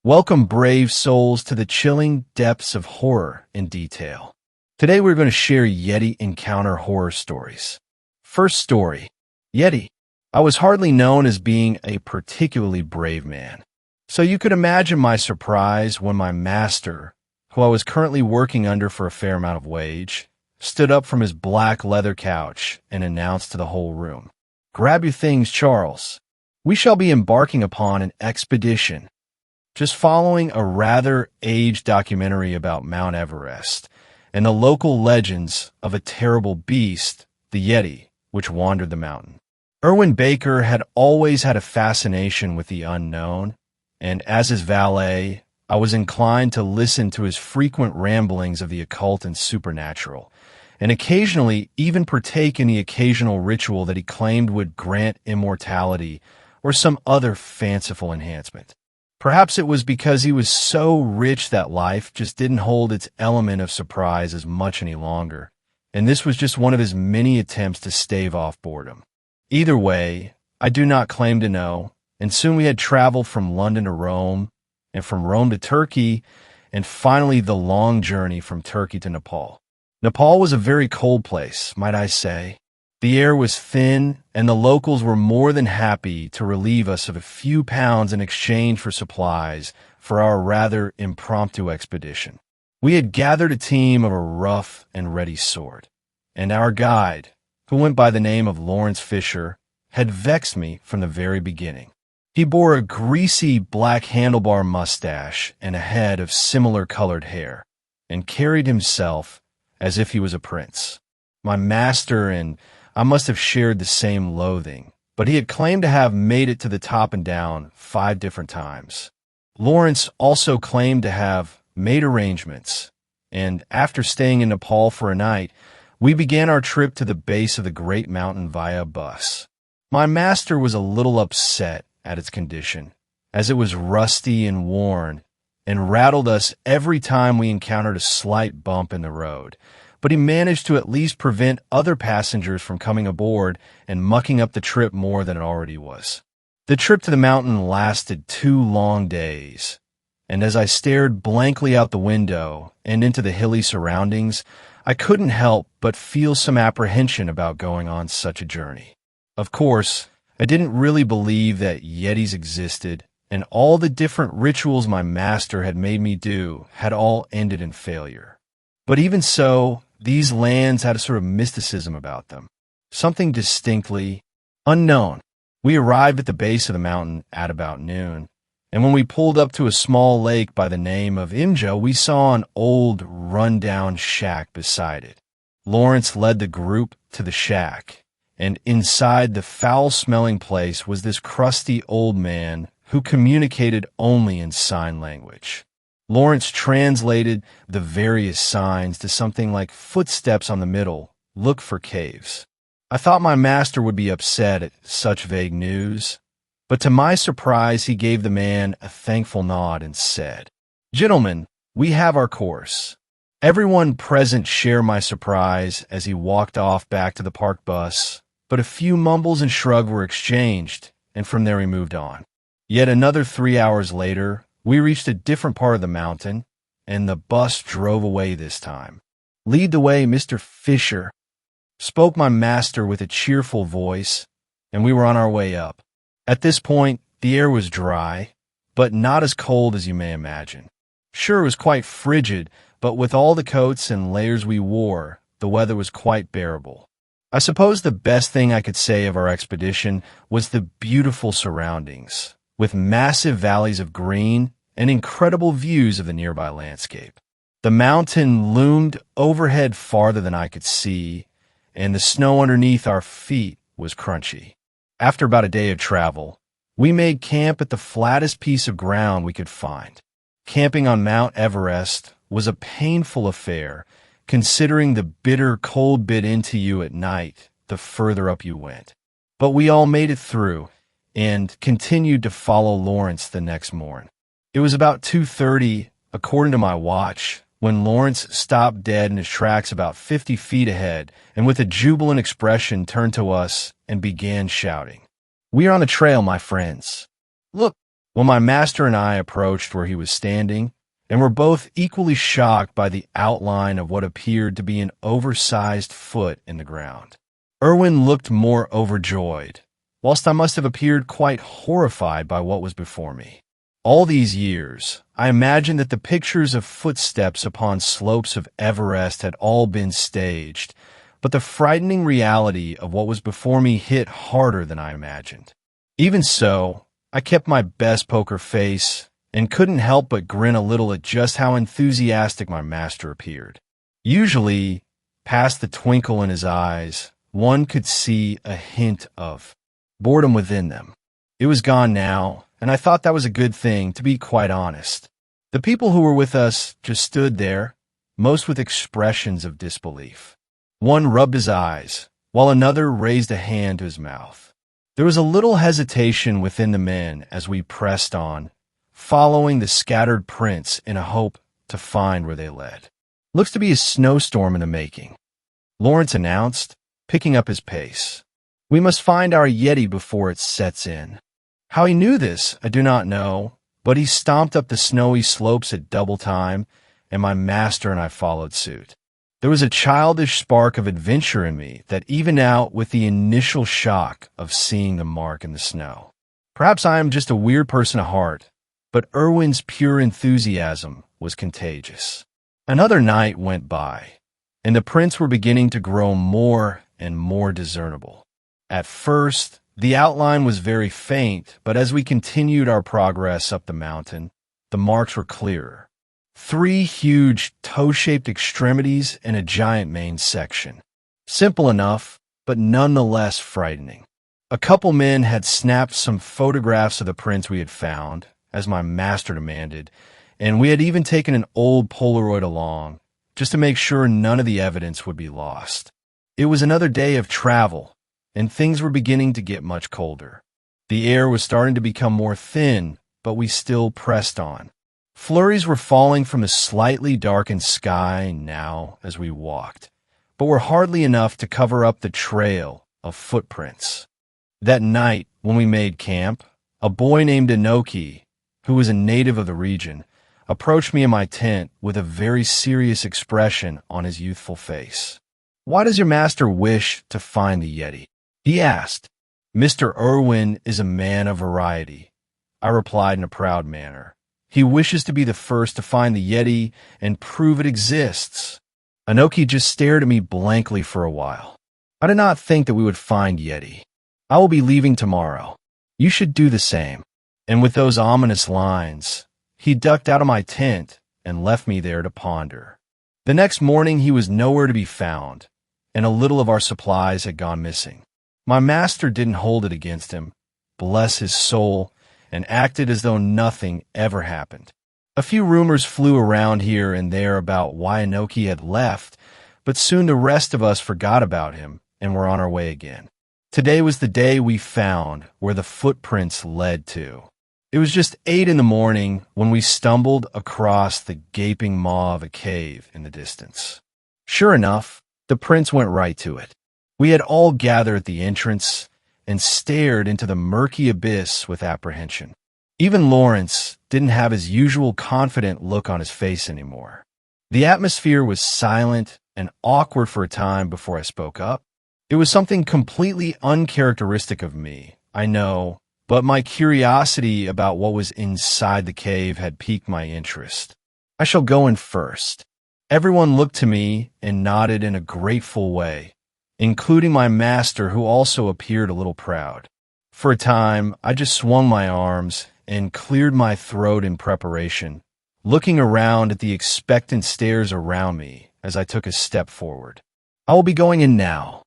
Welcome, brave souls, to the chilling depths of horror in detail. Today we're going to share Yeti encounter horror stories. First story, Yeti. I was hardly known as being a particularly brave man. So you could imagine my surprise when my master, who I was currently working under for a fair amount of wage, stood up from his black leather couch and announced to the whole room, "Grab your things, Charles. We shall be embarking upon an expedition." Just following a rather aged documentary about Mount Everest and the local legends of a terrible beast, the Yeti, which wandered the mountain. Erwin Baker had always had a fascination with the unknown, and as his valet, I was inclined to listen to his frequent ramblings of the occult and supernatural, and occasionally even partake in the occasional ritual that he claimed would grant immortality or some other fanciful enhancement. Perhaps it was because he was so rich that life just didn't hold its element of surprise as much any longer, and this was just one of his many attempts to stave off boredom. Either way, I do not claim to know, and soon we had traveled from London to Rome, and from Rome to Turkey, and finally the long journey from Turkey to Nepal. Nepal was a very cold place, might I say. The air was thin, and the locals were more than happy to relieve us of a few pounds in exchange for supplies for our rather impromptu expedition. We had gathered a team of a rough and ready sort, and our guide, who went by the name of Lawrence Fisher, had vexed me from the very beginning. He bore a greasy black handlebar mustache and a head of similar colored hair, and carried himself as if he was a prince. My master and I must have shared the same loathing, but he had claimed to have made it to the top and down 5 different times. Lawrence also claimed to have made arrangements, and after staying in Nepal for a night, we began our trip to the base of the great mountain via bus. My master was a little upset at its condition, as it was rusty and worn, and rattled us every time we encountered a slight bump in the road. But he managed to at least prevent other passengers from coming aboard and mucking up the trip more than it already was. The trip to the mountain lasted 2 long days, and as I stared blankly out the window and into the hilly surroundings, I couldn't help but feel some apprehension about going on such a journey. Of course, I didn't really believe that Yetis existed, and all the different rituals my master had made me do had all ended in failure. But even so, these lands had a sort of mysticism about them, something distinctly unknown. We arrived at the base of the mountain at about noon, and when we pulled up to a small lake by the name of Imjo, we saw an old, run-down shack beside it. Lawrence led the group to the shack, and inside the foul-smelling place was this crusty old man who communicated only in sign language. Lawrence translated the various signs to something like footsteps on the middle, look for caves. I thought my master would be upset at such vague news, but to my surprise he gave the man a thankful nod and said, "Gentlemen, we have our course." Everyone present shared my surprise as he walked off back to the parked bus, but a few mumbles and shrugs were exchanged, and from there we moved on. Yet another 3 hours later, we reached a different part of the mountain, and the bus drove away this time. "Lead the way, Mr. Fisher," spoke my master with a cheerful voice, and we were on our way up. At this point, the air was dry, but not as cold as you may imagine. Sure, it was quite frigid, but with all the coats and layers we wore, the weather was quite bearable. I suppose the best thing I could say of our expedition was the beautiful surroundings, with massive valleys of green and incredible views of the nearby landscape. The mountain loomed overhead farther than I could see, and the snow underneath our feet was crunchy. After about a day of travel, we made camp at the flattest piece of ground we could find. Camping on Mount Everest was a painful affair, considering the bitter cold bit into you at night the further up you went. But we all made it through, and continued to follow Lawrence the next morn. It was about 2:30, according to my watch, when Lawrence stopped dead in his tracks about 50 feet ahead, and with a jubilant expression turned to us and began shouting, "We are on the trail, my friends. Look, When my master and I approached where he was standing, and were both equally shocked by the outline of what appeared to be an oversized foot in the ground. Erwin looked more overjoyed, whilst I must have appeared quite horrified by what was before me. All these years, I imagined that the pictures of footsteps upon slopes of Everest had all been staged, but the frightening reality of what was before me hit harder than I imagined. Even so, I kept my best poker face and couldn't help but grin a little at just how enthusiastic my master appeared. Usually, past the twinkle in his eyes, one could see a hint of boredom within them. It was gone now, and I thought that was a good thing, to be quite honest. The people who were with us just stood there, most with expressions of disbelief. One rubbed his eyes, while another raised a hand to his mouth. There was a little hesitation within the men as we pressed on, following the scattered prints in a hope to find where they led. "Looks to be a snowstorm in the making," Lawrence announced, picking up his pace. "We must find our Yeti before it sets in." How he knew this, I do not know, but he stomped up the snowy slopes at double time, and my master and I followed suit. There was a childish spark of adventure in me that evened out with the initial shock of seeing the mark in the snow. Perhaps I am just a weird person at heart, but Erwin's pure enthusiasm was contagious. Another night went by, and the prints were beginning to grow more and more discernible. At first, the outline was very faint, but as we continued our progress up the mountain, the marks were clearer. 3 huge toe-shaped extremities and a giant main section. Simple enough, but nonetheless frightening. A couple men had snapped some photographs of the prints we had found, as my master demanded, and we had even taken an old Polaroid along, just to make sure none of the evidence would be lost. It was another day of travel, and things were beginning to get much colder. The air was starting to become more thin, but we still pressed on. Flurries were falling from the slightly darkened sky now as we walked, but were hardly enough to cover up the trail of footprints. That night, when we made camp, a boy named Inoki, who was a native of the region, approached me in my tent with a very serious expression on his youthful face. "Why does your master wish to find the Yeti?" he asked. "Mr. Erwin is a man of variety," I replied in a proud manner. "He wishes to be the first to find the Yeti and prove it exists." Inoki just stared at me blankly for a while. "I did not think that we would find Yeti. I will be leaving tomorrow. You should do the same." And with those ominous lines, he ducked out of my tent and left me there to ponder. The next morning he was nowhere to be found, and a little of our supplies had gone missing. My master didn't hold it against him, bless his soul, and acted as though nothing ever happened. A few rumors flew around here and there about why Inoki had left, but soon the rest of us forgot about him and were on our way again. Today was the day we found where the footprints led to. It was just 8 in the morning when we stumbled across the gaping maw of a cave in the distance. Sure enough, the prints went right to it. We had all gathered at the entrance and stared into the murky abyss with apprehension. Even Lawrence didn't have his usual confident look on his face anymore. The atmosphere was silent and awkward for a time before I spoke up. It was something completely uncharacteristic of me, I know, but my curiosity about what was inside the cave had piqued my interest. "I shall go in first." Everyone looked to me and nodded in a grateful way, including my master, who also appeared a little proud. For a time, I just swung my arms and cleared my throat in preparation, looking around at the expectant stares around me as I took a step forward. "I will be going in now,"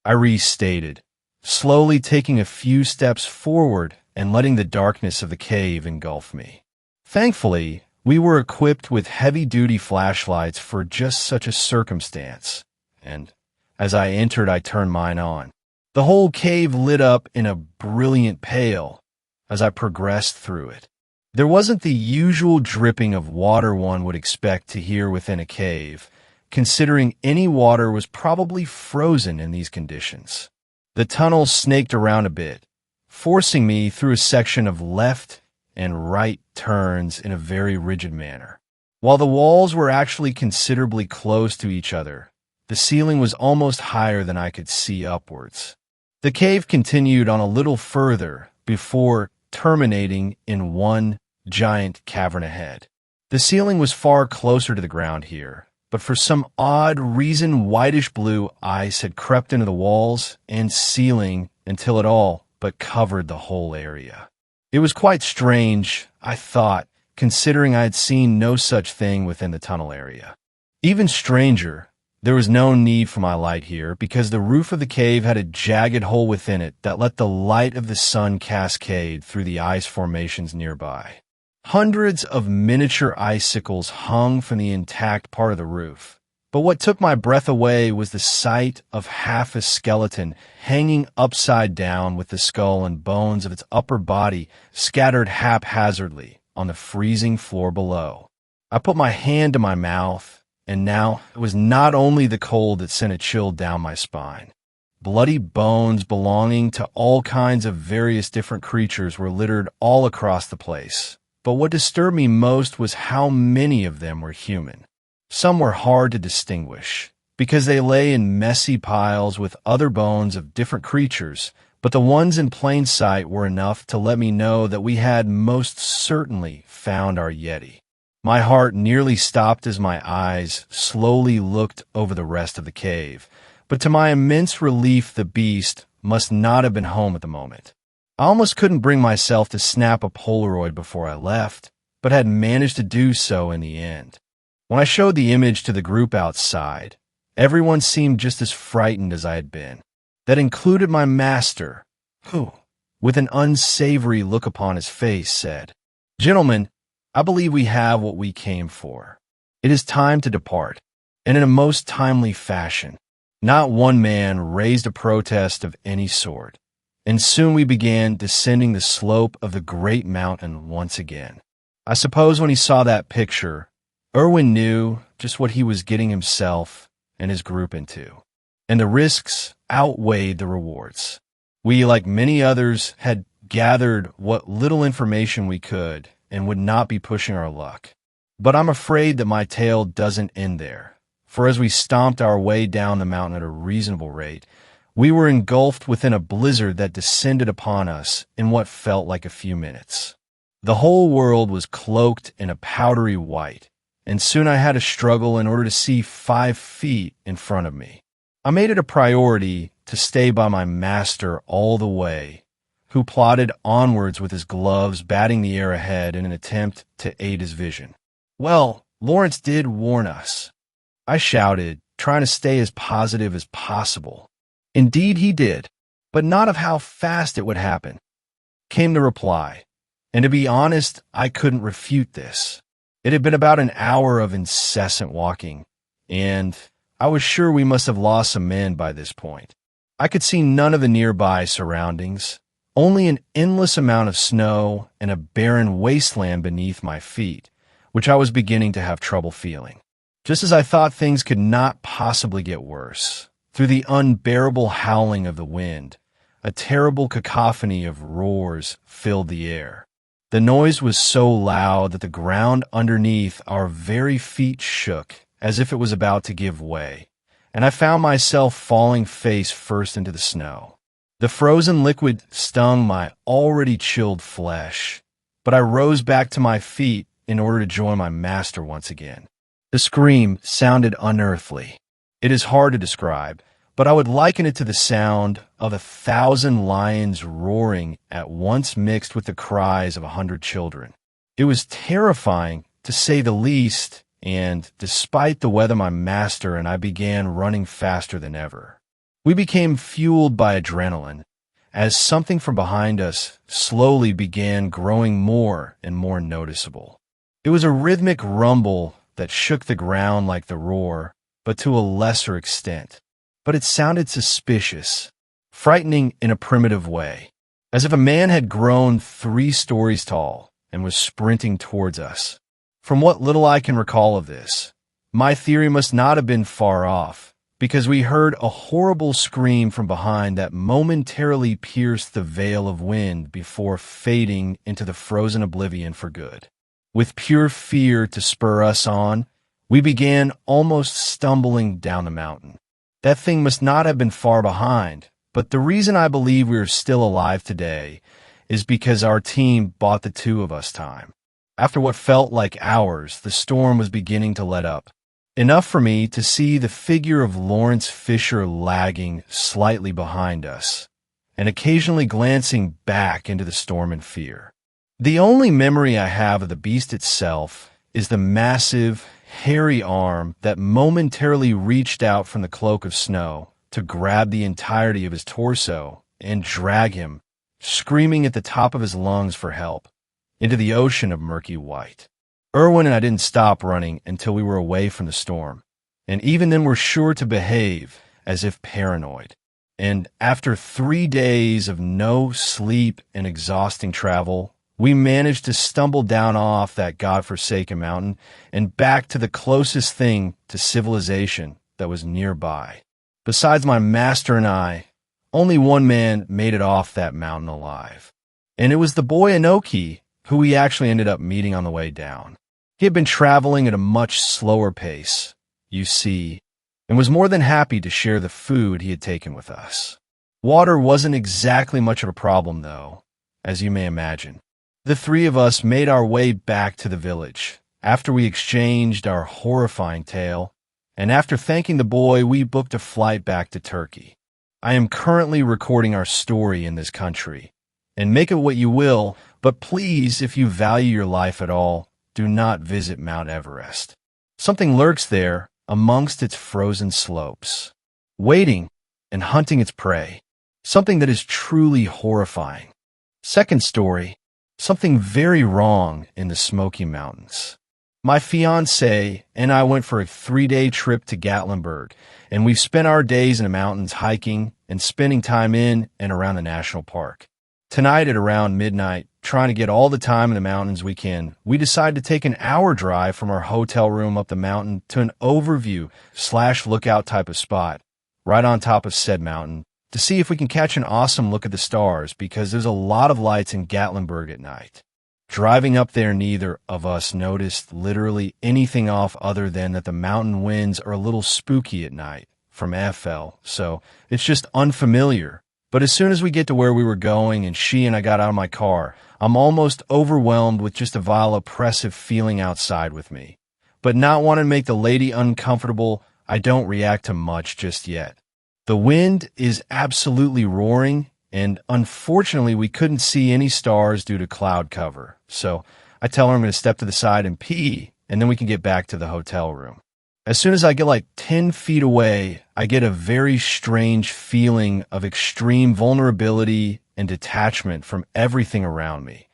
I restated, slowly taking a few steps forward and letting the darkness of the cave engulf me. Thankfully, we were equipped with heavy-duty flashlights for just such a circumstance, and as I entered, I turned mine on. The whole cave lit up in a brilliant pale as I progressed through it. There wasn't the usual dripping of water one would expect to hear within a cave, considering any water was probably frozen in these conditions. The tunnel snaked around a bit, forcing me through a section of left and right turns in a very rigid manner. While the walls were actually considerably close to each other, the ceiling was almost higher than I could see upwards. The cave continued on a little further before terminating in one giant cavern ahead. The ceiling was far closer to the ground here, but for some odd reason, whitish-blue ice had crept into the walls and ceiling until it all but covered the whole area. It was quite strange, I thought, considering I had seen no such thing within the tunnel area. Even stranger, there was no need for my light here because the roof of the cave had a jagged hole within it that let the light of the sun cascade through the ice formations nearby. Hundreds of miniature icicles hung from the intact part of the roof. But what took my breath away was the sight of half a skeleton hanging upside down with the skull and bones of its upper body scattered haphazardly on the freezing floor below. I put my hand to my mouth, and now it was not only the cold that sent a chill down my spine. Bloody bones belonging to all kinds of various different creatures were littered all across the place. But what disturbed me most was how many of them were human. Some were hard to distinguish, because they lay in messy piles with other bones of different creatures, but the ones in plain sight were enough to let me know that we had most certainly found our Yeti. My heart nearly stopped as my eyes slowly looked over the rest of the cave, but to my immense relief the beast must not have been home at the moment. I almost couldn't bring myself to snap a Polaroid before I left, but had managed to do so in the end. When I showed the image to the group outside, everyone seemed just as frightened as I had been. That included my master, who, with an unsavory look upon his face, said, "Gentlemen, I believe we have what we came for. It is time to depart, and in a most timely fashion." Not one man raised a protest of any sort, and soon we began descending the slope of the great mountain once again. I suppose when he saw that picture, Irwin knew just what he was getting himself and his group into, and the risks outweighed the rewards. We, like many others, had gathered what little information we could and would not be pushing our luck. But I'm afraid that my tale doesn't end there, for as we stomped our way down the mountain at a reasonable rate, we were engulfed within a blizzard that descended upon us in what felt like a few minutes. The whole world was cloaked in a powdery white, and soon I had to struggle in order to see 5 feet in front of me. I made it a priority to stay by my master all the way, who plodded onwards with his gloves batting the air ahead in an attempt to aid his vision. "Well, Lawrence did warn us," I shouted, trying to stay as positive as possible. "Indeed he did, but not of how fast it would happen," came the reply, and to be honest, I couldn't refute this. It had been about an hour of incessant walking, and I was sure we must have lost some men by this point. I could see none of the nearby surroundings, only an endless amount of snow and a barren wasteland beneath my feet, which I was beginning to have trouble feeling. Just as I thought things could not possibly get worse, through the unbearable howling of the wind, a terrible cacophony of roars filled the air. The noise was so loud that the ground underneath our very feet shook as if it was about to give way, and I found myself falling face first into the snow. The frozen liquid stung my already chilled flesh, but I rose back to my feet in order to join my master once again. The scream sounded unearthly. It is hard to describe, but I would liken it to the sound of 1,000 lions roaring at once mixed with the cries of 100 children. It was terrifying, to say the least, and despite the weather, my master and I began running faster than ever. We became fueled by adrenaline, as something from behind us slowly began growing more and more noticeable. It was a rhythmic rumble that shook the ground like the roar, but to a lesser extent. But it sounded suspicious, frightening in a primitive way, as if a man had grown 3 stories tall and was sprinting towards us. From what little I can recall of this, my theory must not have been far off, because we heard a horrible scream from behind that momentarily pierced the veil of wind before fading into the frozen oblivion for good. With pure fear to spur us on, we began almost stumbling down the mountain. That thing must not have been far behind, but the reason I believe we are still alive today is because our team bought the two of us time. After what felt like hours, the storm was beginning to let up. Enough for me to see the figure of Lawrence Fisher lagging slightly behind us, and occasionally glancing back into the storm in fear. The only memory I have of the beast itself is the massive, hairy arm that momentarily reached out from the cloak of snow to grab the entirety of his torso and drag him, screaming at the top of his lungs for help, into the ocean of murky white. Irwin and I didn't stop running until we were away from the storm, and even then were sure to behave as if paranoid. And after 3 days of no sleep and exhausting travel, we managed to stumble down off that godforsaken mountain and back to the closest thing to civilization that was nearby. Besides my master and I, only one man made it off that mountain alive. And it was the boy Inoki who we actually ended up meeting on the way down. He had been traveling at a much slower pace, you see, and was more than happy to share the food he had taken with us. Water wasn't exactly much of a problem, though, as you may imagine. The three of us made our way back to the village after we exchanged our horrifying tale, and after thanking the boy, we booked a flight back to Turkey. I am currently recording our story in this country, and make it what you will, but please, if you value your life at all, do not visit Mount Everest. Something lurks there amongst its frozen slopes, waiting and hunting its prey. Something that is truly horrifying. Second story, something very wrong in the Smoky Mountains. My fiancée and I went for a 3-day trip to Gatlinburg, and we've spent our days in the mountains hiking and spending time in and around the national park. Tonight at around midnight, trying to get all the time in the mountains we can, we decided to take an hour drive from our hotel room up the mountain to an overview/lookout type of spot, right on top of said mountain, to see if we can catch an awesome look at the stars, because there's a lot of lights in Gatlinburg at night. Driving up there, neither of us noticed literally anything off other than that the mountain winds are a little spooky at night from FL, so it's just unfamiliar. But as soon as we get to where we were going and she and I got out of my car, I'm almost overwhelmed with just a vile oppressive feeling outside with me. But not wanting to make the lady uncomfortable, I don't react to much just yet. The wind is absolutely roaring, and unfortunately we couldn't see any stars due to cloud cover. So I tell her I'm going to step to the side and pee, and then we can get back to the hotel room. As soon as I get like 10 feet away, I get a very strange feeling of extreme vulnerability and detachment from everything around me.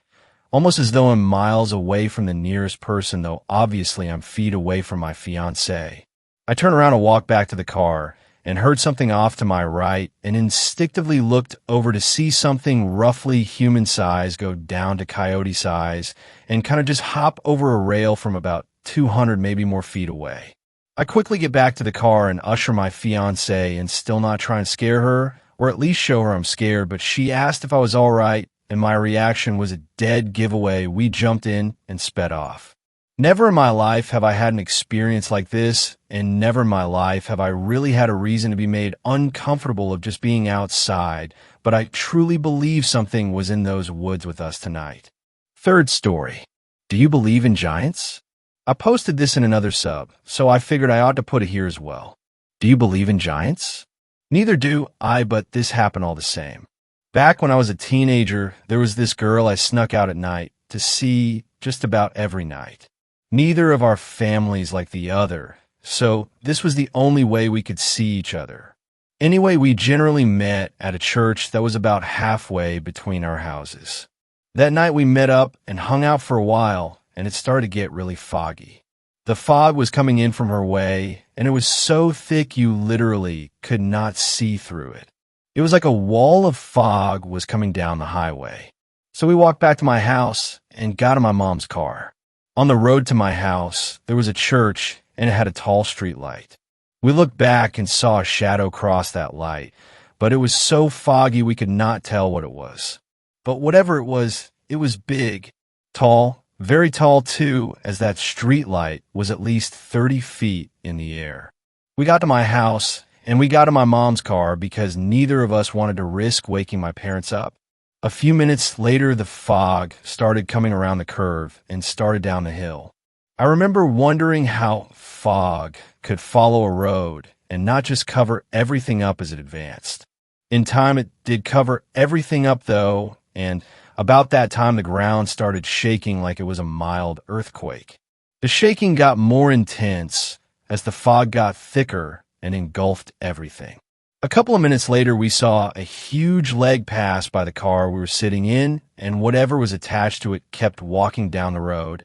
Almost as though I'm miles away from the nearest person, though obviously I'm feet away from my fiancée. I turn around and walk back to the car, and heard something off to my right, and instinctively looked over to see something roughly human size go down to coyote size and kind of just hop over a rail from about 200, maybe more feet away. I quickly get back to the car and usher my fiancée, and still not trying to scare her, or at least show her I'm scared, but she asked if I was all right, and my reaction was a dead giveaway. We jumped in and sped off. Never in my life have I had an experience like this, and never in my life have I really had a reason to be made uncomfortable of just being outside, but I truly believe something was in those woods with us tonight. Third story. Do you believe in giants? I posted this in another sub, so I figured I ought to put it here as well. Do you believe in giants? Neither do I, but this happened all the same. Back when I was a teenager, there was this girl I snuck out at night to see just about every night. Neither of our families like the other, so this was the only way we could see each other. Anyway, we generally met at a church that was about halfway between our houses. That night we met up and hung out for a while, and it started to get really foggy. The fog was coming in from her way, and it was so thick you literally could not see through it. It was like a wall of fog was coming down the highway. So we walked back to my house and got in my mom's car. On the road to my house, there was a church, and it had a tall street light. We looked back and saw a shadow cross that light, but it was so foggy we could not tell what it was. But whatever it was big, tall, very tall too, as that street light was at least 30 feet in the air. We got to my house, and we got to my mom's car because neither of us wanted to risk waking my parents up. A few minutes later, the fog started coming around the curve and started down the hill. I remember wondering how fog could follow a road and not just cover everything up as it advanced. In time, it did cover everything up, though, and about that time, the ground started shaking like it was a mild earthquake. The shaking got more intense as the fog got thicker and engulfed everything. A couple of minutes later, we saw a huge leg pass by the car we were sitting in, and whatever was attached to it kept walking down the road,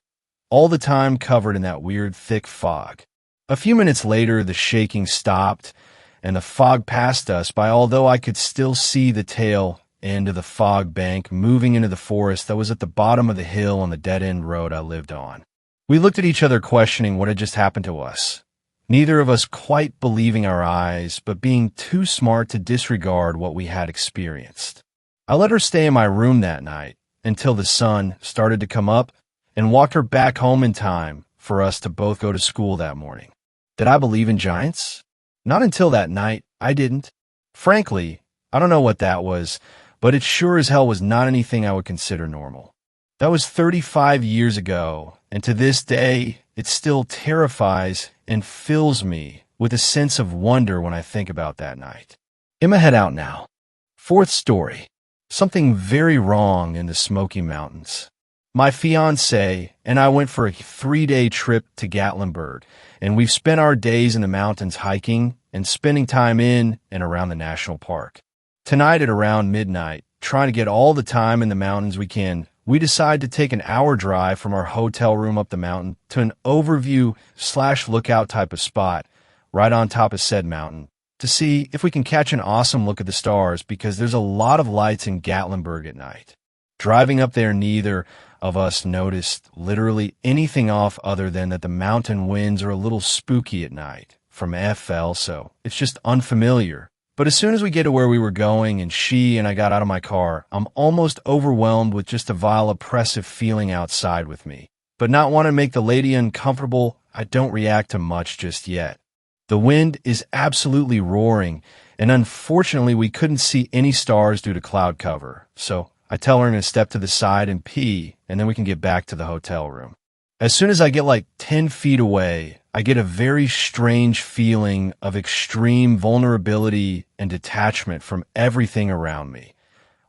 all the time covered in that weird thick fog. A few minutes later, the shaking stopped, and the fog passed us by, although I could still see the tail end of the fog bank moving into the forest that was at the bottom of the hill on the dead-end road I lived on. We looked at each other questioning what had just happened to us. Neither of us quite believing our eyes, but being too smart to disregard what we had experienced. I let her stay in my room that night until the sun started to come up and walked her back home in time for us to both go to school that morning. Did I believe in giants? Not until that night, I didn't. Frankly, I don't know what that was, but it sure as hell was not anything I would consider normal. That was 35 years ago, and to this day, it still terrifies and fills me with a sense of wonder when I think about that night. I'ma head out now. Fourth story. Something very wrong in the Smoky Mountains. My fiancé and I went for a 3-day trip to Gatlinburg, and we've spent our days in the mountains hiking and spending time in and around the national park. Tonight at around midnight, trying to get all the time in the mountains we can, we decide to take an hour drive from our hotel room up the mountain to an overview/lookout type of spot right on top of said mountain to see if we can catch an awesome look at the stars because there's a lot of lights in Gatlinburg at night. Driving up there, neither of us noticed literally anything off other than that the mountain winds are a little spooky at night from FL, so it's just unfamiliar. But as soon as we get to where we were going and she and I got out of my car, I'm almost overwhelmed with just a vile oppressive feeling outside with me. But not want to make the lady uncomfortable, I don't react to much just yet. The wind is absolutely roaring, and unfortunately we couldn't see any stars due to cloud cover. So I tell her I'm going to step to the side and pee, and then we can get back to the hotel room. As soon as I get like 10 feet away, I get a very strange feeling of extreme vulnerability and detachment from everything around me.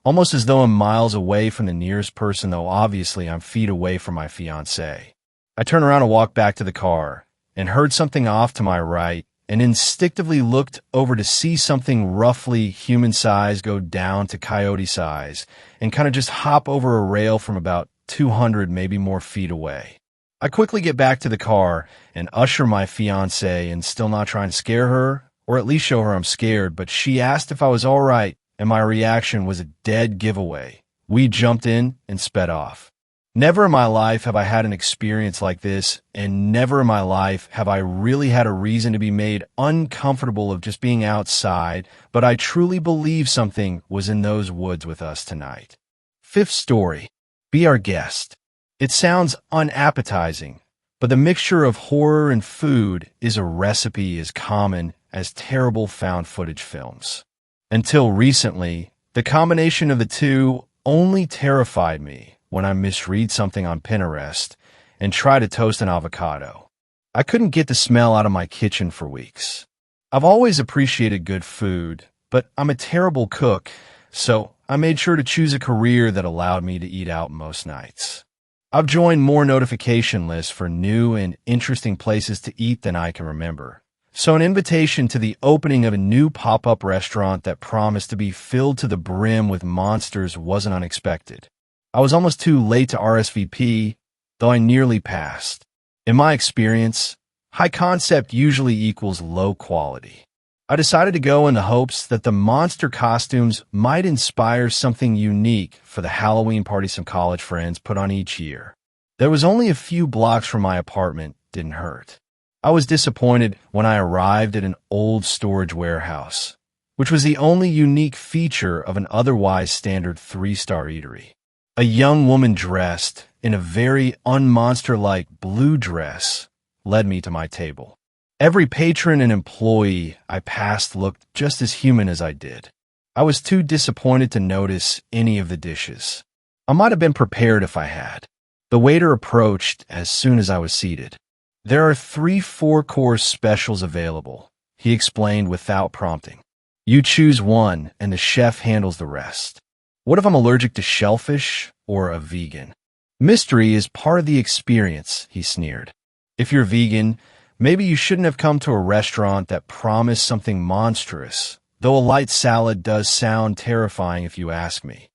Almost as though I'm miles away from the nearest person, though obviously I'm feet away from my fiancé. I turn around and walk back to the car and heard something off to my right and instinctively looked over to see something roughly human size go down to coyote size and kind of just hop over a rail from about 200, maybe more feet away. I quickly get back to the car and usher my fiancée and still not trying to scare her, or at least show her I'm scared, but she asked if I was all right, and my reaction was a dead giveaway. We jumped in and sped off. Never in my life have I had an experience like this, and never in my life have I really had a reason to be made uncomfortable of just being outside, but I truly believe something was in those woods with us tonight. Fifth story. Be our guest. It sounds unappetizing, but the mixture of horror and food is a recipe as common as terrible found footage films. Until recently, the combination of the two only terrified me when I misread something on Pinterest and try to toast an avocado. I couldn't get the smell out of my kitchen for weeks. I've always appreciated good food, but I'm a terrible cook, so I made sure to choose a career that allowed me to eat out most nights. I've joined more notification lists for new and interesting places to eat than I can remember. So an invitation to the opening of a new pop-up restaurant that promised to be filled to the brim with monsters wasn't unexpected. I was almost too late to RSVP, though I nearly passed. In my experience, high concept usually equals low quality. I decided to go in the hopes that the monster costumes might inspire something unique for the Halloween party some college friends put on each year. There was only a few blocks from my apartment, didn't hurt. I was disappointed when I arrived at an old storage warehouse, which was the only unique feature of an otherwise standard three-star eatery. A young woman dressed in a very unmonster-like blue dress led me to my table. Every patron and employee I passed looked just as human as I did. I was too disappointed to notice any of the dishes. I might have been prepared if I had. The waiter approached as soon as I was seated. "There are 3 four-course specials available," he explained without prompting. "You choose one and the chef handles the rest." "What if I'm allergic to shellfish or a vegan?" "Mystery is part of the experience," he sneered. "If you're vegan, maybe you shouldn't have come to a restaurant that promised something monstrous, though a light salad does sound terrifying if you ask me."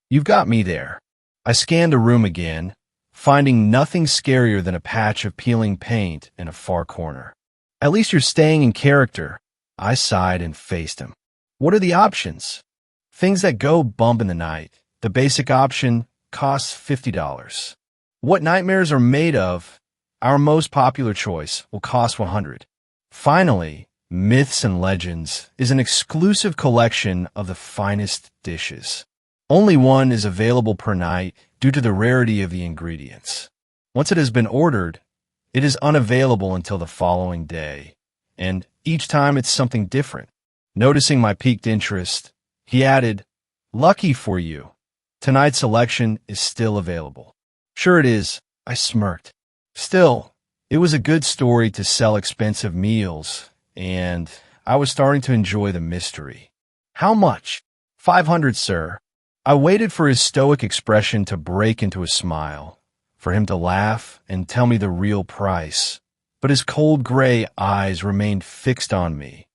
"You've got me there." I scanned the room again, finding nothing scarier than a patch of peeling paint in a far corner. "At least you're staying in character." I sighed and faced him. "What are the options?" "Things that go bump in the night. The basic option costs $50. What nightmares are made of? Our most popular choice will cost $100. Finally, Myths and Legends is an exclusive collection of the finest dishes. Only one is available per night due to the rarity of the ingredients. Once it has been ordered, it is unavailable until the following day, and each time it's something different. Noticing my piqued interest, he added, "Lucky for you, tonight's selection is still available." "Sure it is," I smirked. Still, it was a good story to sell expensive meals, and I was starting to enjoy the mystery. "How much?" "$500, sir." I waited for his stoic expression to break into a smile, for him to laugh and tell me the real price, but his cold gray eyes remained fixed on me,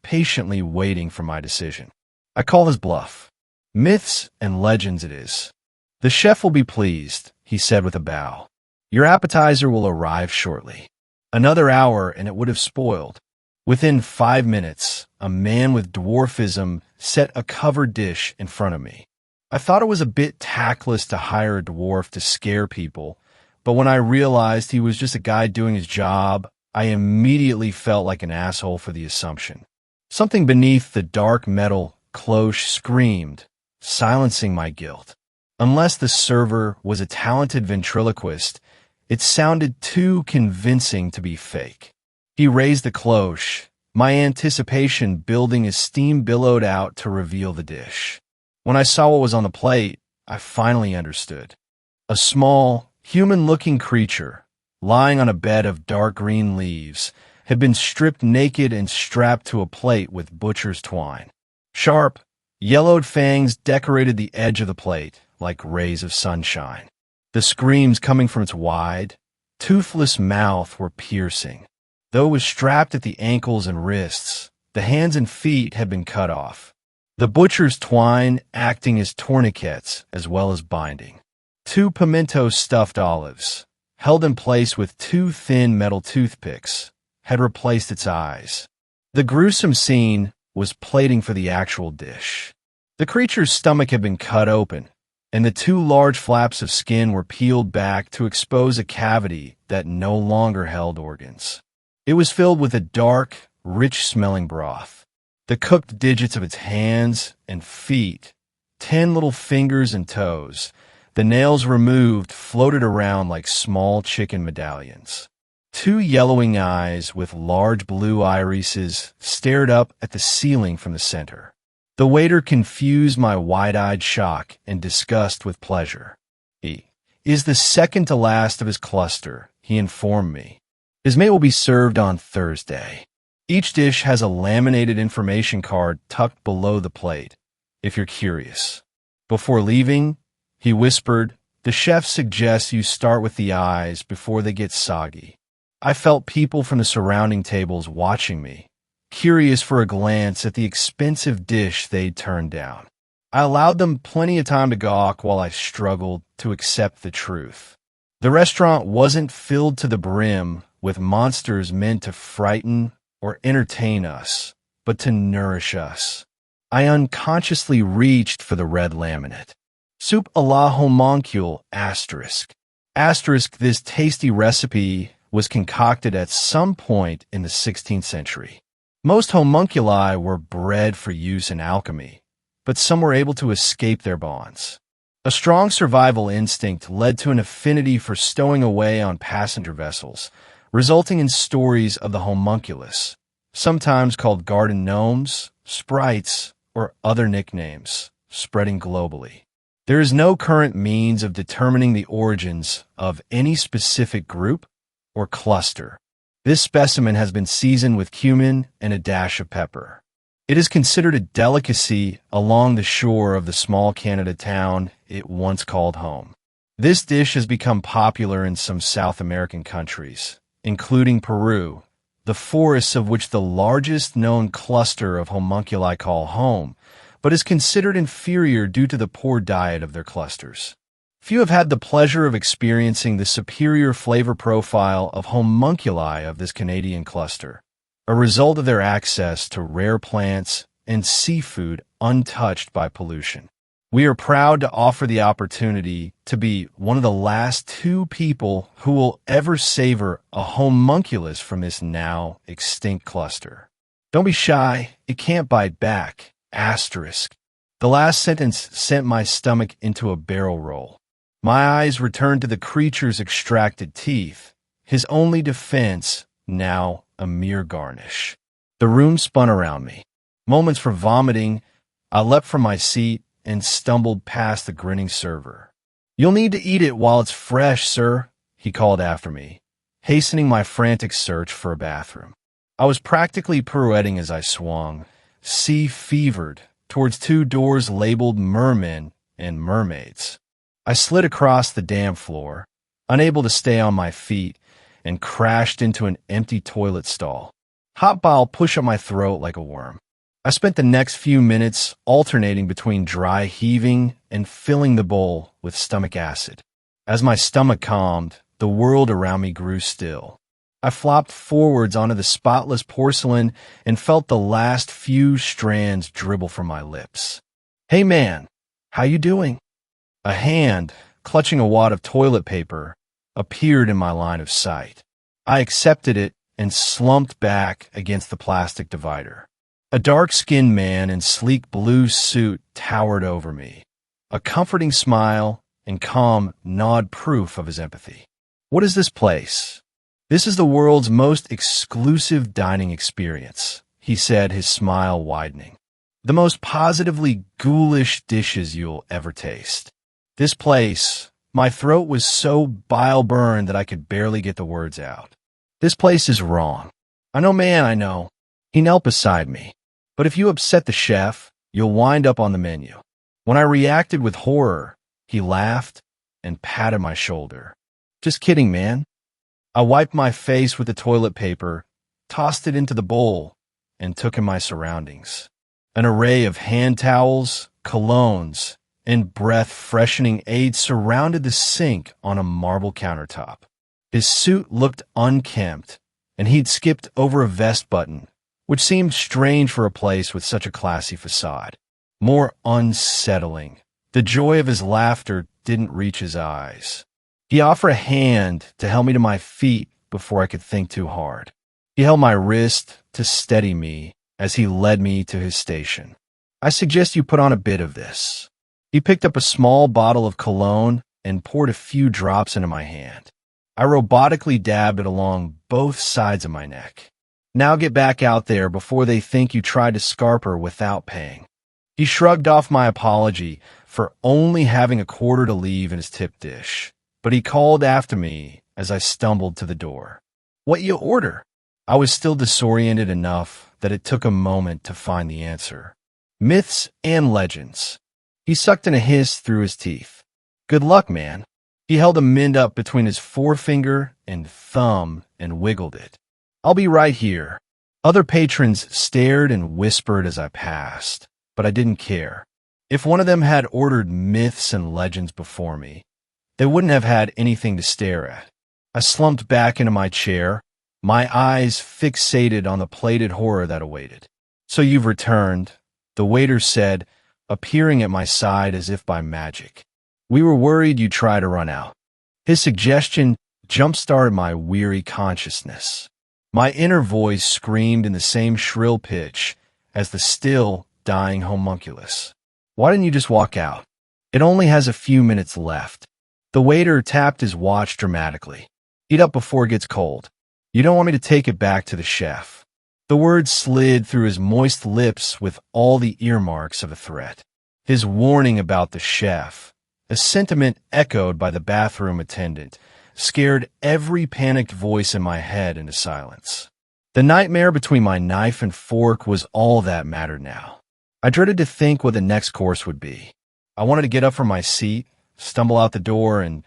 patiently waiting for my decision. I called his bluff. "Myths and Legends it is." "The chef will be pleased," he said with a bow. "Your appetizer will arrive shortly." Another hour and it would have spoiled. Within 5 minutes, a man with dwarfism set a covered dish in front of me. I thought it was a bit tactless to hire a dwarf to scare people, but when I realized he was just a guy doing his job, I immediately felt like an asshole for the assumption. Something beneath the dark metal cloche screamed, silencing my guilt. Unless the server was a talented ventriloquist, it sounded too convincing to be fake. He raised the cloche, my anticipation building as steam billowed out to reveal the dish. When I saw what was on the plate, I finally understood. A small, human-looking creature, lying on a bed of dark green leaves, had been stripped naked and strapped to a plate with butcher's twine. Sharp, yellowed fangs decorated the edge of the plate like rays of sunshine. The screams coming from its wide, toothless mouth were piercing. Though it was strapped at the ankles and wrists, the hands and feet had been cut off. The butcher's twine acting as tourniquets as well as binding. 2 pimento stuffed olives, held in place with 2 thin metal toothpicks, had replaced its eyes. The gruesome scene was plating for the actual dish. The creature's stomach had been cut open, and the 2 large flaps of skin were peeled back to expose a cavity that no longer held organs. It was filled with a dark, rich-smelling broth. The cooked digits of its hands and feet, 10 little fingers and toes, the nails removed, floated around like small chicken medallions. 2 yellowing eyes with large blue irises stared up at the ceiling from the center. The waiter confused my wide-eyed shock and disgust with pleasure. "He is the second to last of his cluster," he informed me. "His mate will be served on Thursday." Each dish has a laminated information card tucked below the plate, if you're curious. Before leaving, he whispered, "The chef suggests you start with the eyes before they get soggy." I felt people from the surrounding tables watching me, curious for a glance at the expensive dish they'd turned down. I allowed them plenty of time to gawk while I struggled to accept the truth. The restaurant wasn't filled to the brim with monsters meant to frighten or entertain us, but to nourish us. I unconsciously reached for the red laminate. "Soup à la homuncule**. This tasty recipe was concocted at some point in the 16th century. Most homunculi were bred for use in alchemy, but some were able to escape their bonds. A strong survival instinct led to an affinity for stowing away on passenger vessels, resulting in stories of the homunculus, sometimes called garden gnomes, sprites, or other nicknames, spreading globally. There is no current means of determining the origins of any specific group or cluster. This specimen has been seasoned with cumin and a dash of pepper. It is considered a delicacy along the shore of the small Canada town it once called home. This dish has become popular in some South American countries, including Peru, the forests of which the largest known cluster of homunculi call home, but is considered inferior due to the poor diet of their clusters. Few have had the pleasure of experiencing the superior flavor profile of homunculi of this Canadian cluster, a result of their access to rare plants and seafood untouched by pollution. We are proud to offer the opportunity to be one of the last two people who will ever savor a homunculus from this now extinct cluster. Don't be shy, it can't bite back. Asterisk. The last sentence sent my stomach into a barrel roll. My eyes returned to the creature's extracted teeth, his only defense now a mere garnish. The room spun around me. Moments for vomiting, I leapt from my seat and stumbled past the grinning server. "You'll need to eat it while it's fresh, sir," he called after me, hastening my frantic search for a bathroom. I was practically pirouetting as I swung, sea-fevered, towards two doors labeled mermen and mermaids. I slid across the damp floor, unable to stay on my feet, and crashed into an empty toilet stall. Hot bile pushed up my throat like a worm. I spent the next few minutes alternating between dry heaving and filling the bowl with stomach acid. As my stomach calmed, the world around me grew still. I flopped forwards onto the spotless porcelain and felt the last few strands dribble from my lips. "Hey man, how you doing?" A hand, clutching a wad of toilet paper, appeared in my line of sight. I accepted it and slumped back against the plastic divider. A dark-skinned man in sleek blue suit towered over me, a comforting smile and calm nod proof of his empathy. "What is this place?" "This is the world's most exclusive dining experience," he said, his smile widening. "The most positively ghoulish dishes you'll ever taste. This place," my throat was so bile-burned that I could barely get the words out. "This place is wrong. I know, man, I know." He knelt beside me. "But if you upset the chef, you'll wind up on the menu." When I reacted with horror, he laughed and patted my shoulder. "Just kidding, man." I wiped my face with the toilet paper, tossed it into the bowl, and took in my surroundings. An array of hand towels, colognes, and breath-freshening aids surrounded the sink on a marble countertop. His suit looked unkempt, and he'd skipped over a vest button, which seemed strange for a place with such a classy facade. More unsettling, the joy of his laughter didn't reach his eyes. He offered a hand to help me to my feet before I could think too hard. He held my wrist to steady me as he led me to his station. "I suggest you put on a bit of this." He picked up a small bottle of cologne and poured a few drops into my hand. I robotically dabbed it along both sides of my neck. "Now get back out there before they think you tried to scarper without paying." He shrugged off my apology for only having a quarter to leave in his tip dish, but he called after me as I stumbled to the door. "What you order?" I was still disoriented enough that it took a moment to find the answer. "Myths and legends." He sucked in a hiss through his teeth. "Good luck, man." He held a mint up between his forefinger and thumb and wiggled it. "I'll be right here." Other patrons stared and whispered as I passed, but I didn't care. If one of them had ordered myths and legends before me, they wouldn't have had anything to stare at. I slumped back into my chair, my eyes fixated on the plated horror that awaited. "So you've returned," the waiter said, appearing at my side as if by magic. "We were worried you'd try to run out." His suggestion jump-started my weary consciousness. My inner voice screamed in the same shrill pitch as the still, dying homunculus. Why didn't you just walk out? It only has a few minutes left. The waiter tapped his watch dramatically. Eat up before it gets cold. You don't want me to take it back to the chef. The words slid through his moist lips with all the earmarks of a threat. His warning about the chef, a sentiment echoed by the bathroom attendant, scared every panicked voice in my head into silence. The nightmare between my knife and fork was all that mattered now. I dreaded to think what the next course would be. I wanted to get up from my seat, stumble out the door, and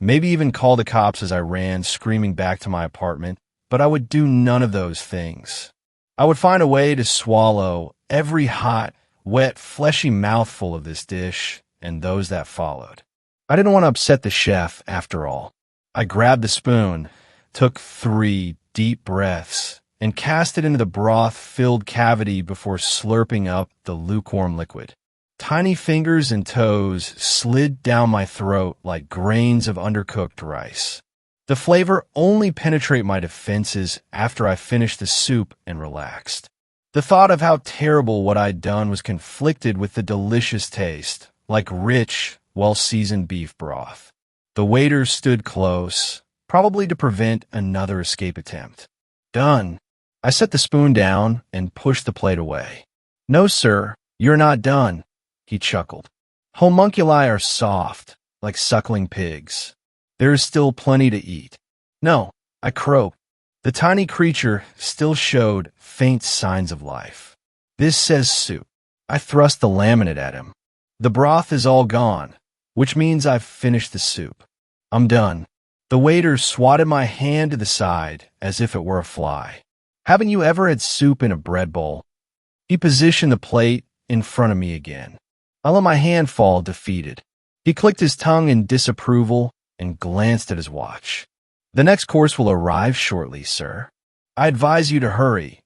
maybe even call the cops as I ran screaming back to my apartment, but I would do none of those things. I would find a way to swallow every hot, wet, fleshy mouthful of this dish and those that followed. I didn't want to upset the chef, after all. I grabbed the spoon, took 3 deep breaths, and cast it into the broth-filled cavity before slurping up the lukewarm liquid. Tiny fingers and toes slid down my throat like grains of undercooked rice. The flavor only penetrated my defenses after I finished the soup and relaxed. The thought of how terrible what I'd done was conflicted with the delicious taste, like rich, well-seasoned beef broth. The waiter stood close, probably to prevent another escape attempt. Done. I set the spoon down and pushed the plate away. No, sir, you're not done, he chuckled. Homunculi are soft, like suckling pigs. There is still plenty to eat. No, I croaked. The tiny creature still showed faint signs of life. This says soup. I thrust the laminate at him. The broth is all gone, which means I've finished the soup. I'm done. The waiter swatted my hand to the side as if it were a fly. Haven't you ever had soup in a bread bowl? He positioned the plate in front of me again. I let my hand fall, defeated. He clicked his tongue in disapproval and glanced at his watch. The next course will arrive shortly, sir. I advise you to hurry,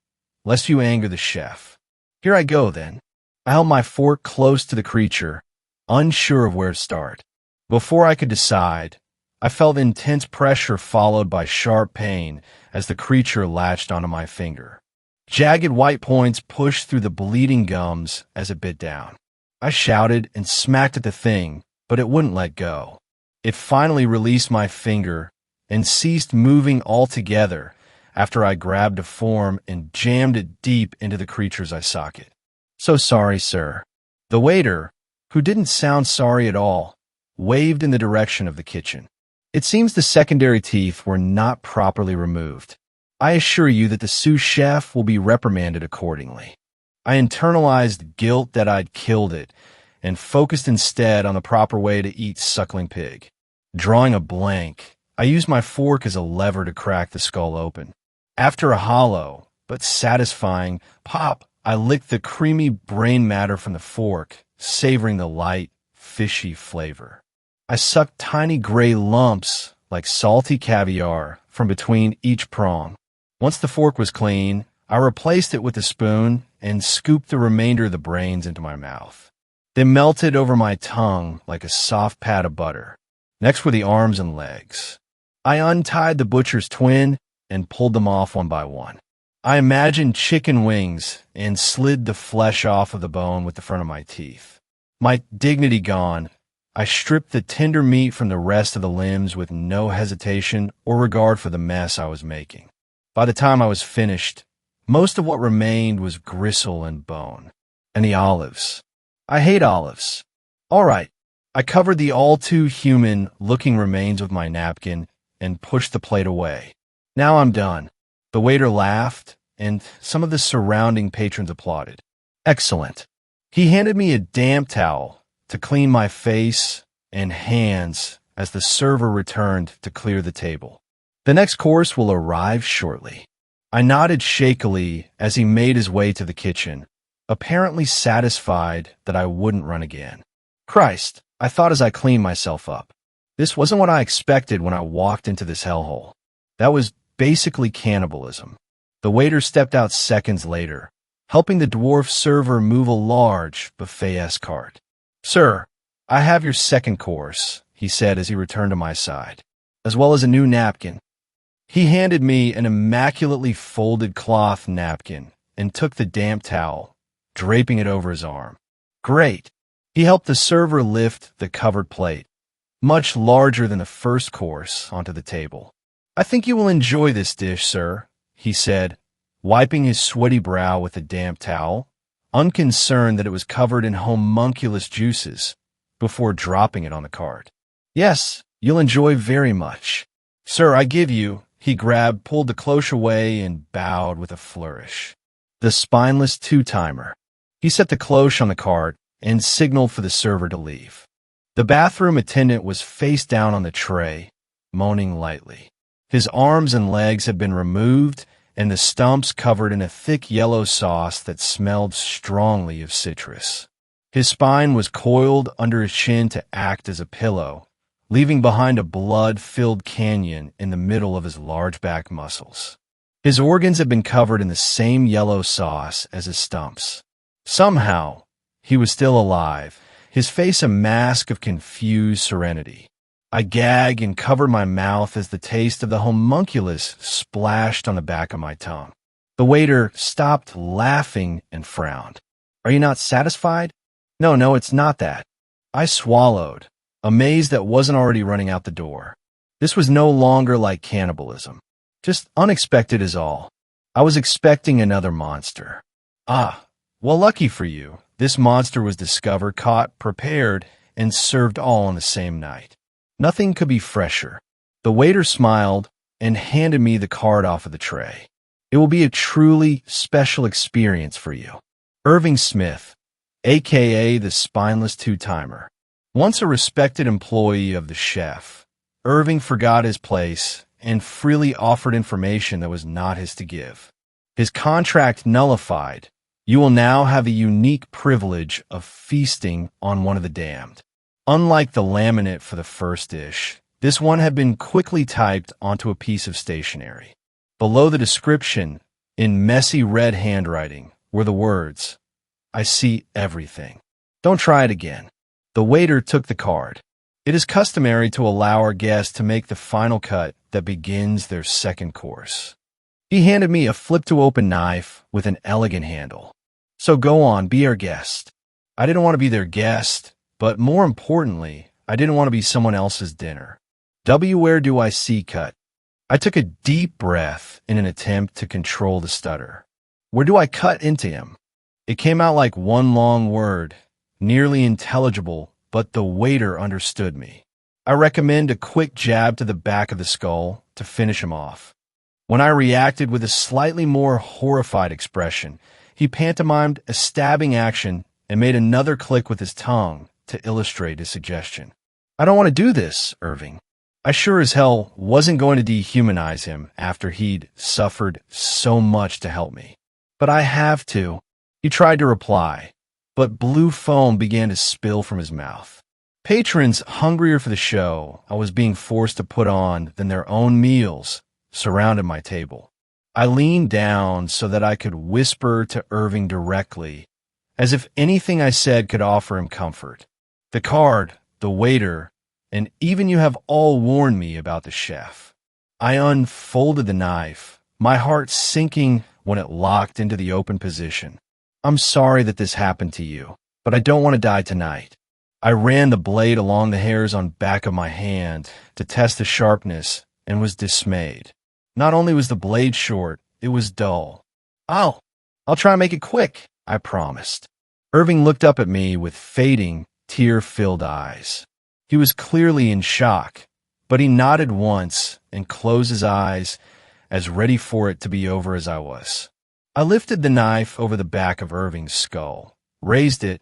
lest you anger the chef. Here I go, then. I held my fork close to the creature, unsure of where to start. Before I could decide, I felt intense pressure followed by sharp pain as the creature latched onto my finger. Jagged white points pushed through the bleeding gums as it bit down. I shouted and smacked at the thing, but it wouldn't let go. It finally released my finger and ceased moving altogether after I grabbed a form and jammed it deep into the creature's eye socket. So sorry, sir. The waiter, who didn't sound sorry at all, waved in the direction of the kitchen. It seems the secondary teeth were not properly removed. I assure you that the sous chef will be reprimanded accordingly. I internalized guilt that I'd killed it and focused instead on the proper way to eat suckling pig. Drawing a blank, I used my fork as a lever to crack the skull open. After a hollow, but satisfying pop, I licked the creamy brain matter from the fork, savoring the light, fishy flavor. I sucked tiny gray lumps, like salty caviar, from between each prong. Once the fork was clean, I replaced it with a spoon and scooped the remainder of the brains into my mouth. They melted over my tongue like a soft pat of butter. Next were the arms and legs. I untied the butcher's twin and pulled them off one by one. I imagined chicken wings and slid the flesh off of the bone with the front of my teeth. My dignity gone, I stripped the tender meat from the rest of the limbs with no hesitation or regard for the mess I was making. By the time I was finished, most of what remained was gristle and bone. And the olives. I hate olives. All right. I covered the all-too-human-looking remains with my napkin and pushed the plate away. Now I'm done. The waiter laughed, and some of the surrounding patrons applauded. Excellent. He handed me a damp towel to clean my face and hands as the server returned to clear the table. The next course will arrive shortly. I nodded shakily as he made his way to the kitchen, apparently satisfied that I wouldn't run again. Christ, I thought as I cleaned myself up. This wasn't what I expected when I walked into this hellhole. That was basically cannibalism. The waiter stepped out seconds later, helping the dwarf server move a large buffet-esque cart. Sir, I have your second course, he said as he returned to my side. A as well as a new napkin. He handed me an immaculately folded cloth napkin and took the damp towel, draping it over his arm. Great. He helped the server lift the covered plate, much larger than the first course, onto the table. I think you will enjoy this dish, sir, he said, wiping his sweaty brow with a damp towel, unconcerned that it was covered in homunculus juices, before dropping it on the cart. Yes, you'll enjoy very much. Sir, I give you, he pulled the cloche away and bowed with a flourish. The spineless two-timer. He set the cloche on the cart and signaled for the server to leave. The bathroom attendant was face down on the tray, moaning lightly. His arms and legs had been removed, and the stumps covered in a thick yellow sauce that smelled strongly of citrus. His spine was coiled under his chin to act as a pillow, leaving behind a blood-filled canyon in the middle of his large back muscles. His organs had been covered in the same yellow sauce as his stumps. Somehow, he was still alive, his face a mask of confused serenity. I gagged and covered my mouth as the taste of the homunculus splashed on the back of my tongue. The waiter stopped laughing and frowned. Are you not satisfied? No, it's not that. I swallowed, amazed that wasn't already running out the door. This was no longer like cannibalism. Just unexpected is all. I was expecting another monster. Ah, well, lucky for you, this monster was discovered, caught, prepared, and served all on the same night. Nothing could be fresher. The waiter smiled and handed me the card off of the tray. It will be a truly special experience for you. Irving Smith, a.k.a. the spineless two-timer. Once a respected employee of the chef, Irving forgot his place and freely offered information that was not his to give. His contract nullified, you will now have a unique privilege of feasting on one of the damned. Unlike the laminate for the first dish, this one had been quickly typed onto a piece of stationery. Below the description, in messy red handwriting, were the words, I see everything. Don't try it again. The waiter took the card. It is customary to allow our guests to make the final cut that begins their second course. He handed me a flip-to-open knife with an elegant handle. So go on, be our guest. I didn't want to be their guest, but more importantly, I didn't want to be someone else's dinner. Where do I see cut? I took a deep breath in an attempt to control the stutter. Where do I cut into him? It came out like one long word, nearly intelligible, but the waiter understood me. I recommend a quick jab to the back of the skull to finish him off. When I reacted with a slightly more horrified expression, he pantomimed a stabbing action and made another click with his tongue to illustrate his suggestion. I don't want to do this, Irving. I sure as hell wasn't going to dehumanize him after he'd suffered so much to help me. But I have to. He tried to reply, but blue foam began to spill from his mouth. Patrons hungrier for the show I was being forced to put on than their own meals surrounded my table. I leaned down so that I could whisper to Irving directly, as if anything I said could offer him comfort. The card, the waiter, and even you have all warned me about the chef. I unfolded the knife, my heart sinking when it locked into the open position. I'm sorry that this happened to you, but I don't want to die tonight. I ran the blade along the hairs on back of my hand to test the sharpness and was dismayed. Not only was the blade short, it was dull. I'll try and make it quick, I promised. Irving looked up at me with fading, tear-filled eyes. He was clearly in shock, but he nodded once and closed his eyes, as ready for it to be over as I was. I lifted the knife over the back of Irving's skull, raised it,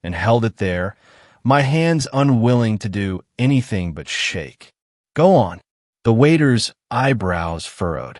and held it there, my hands unwilling to do anything but shake. Go on. The waiter's eyebrows furrowed.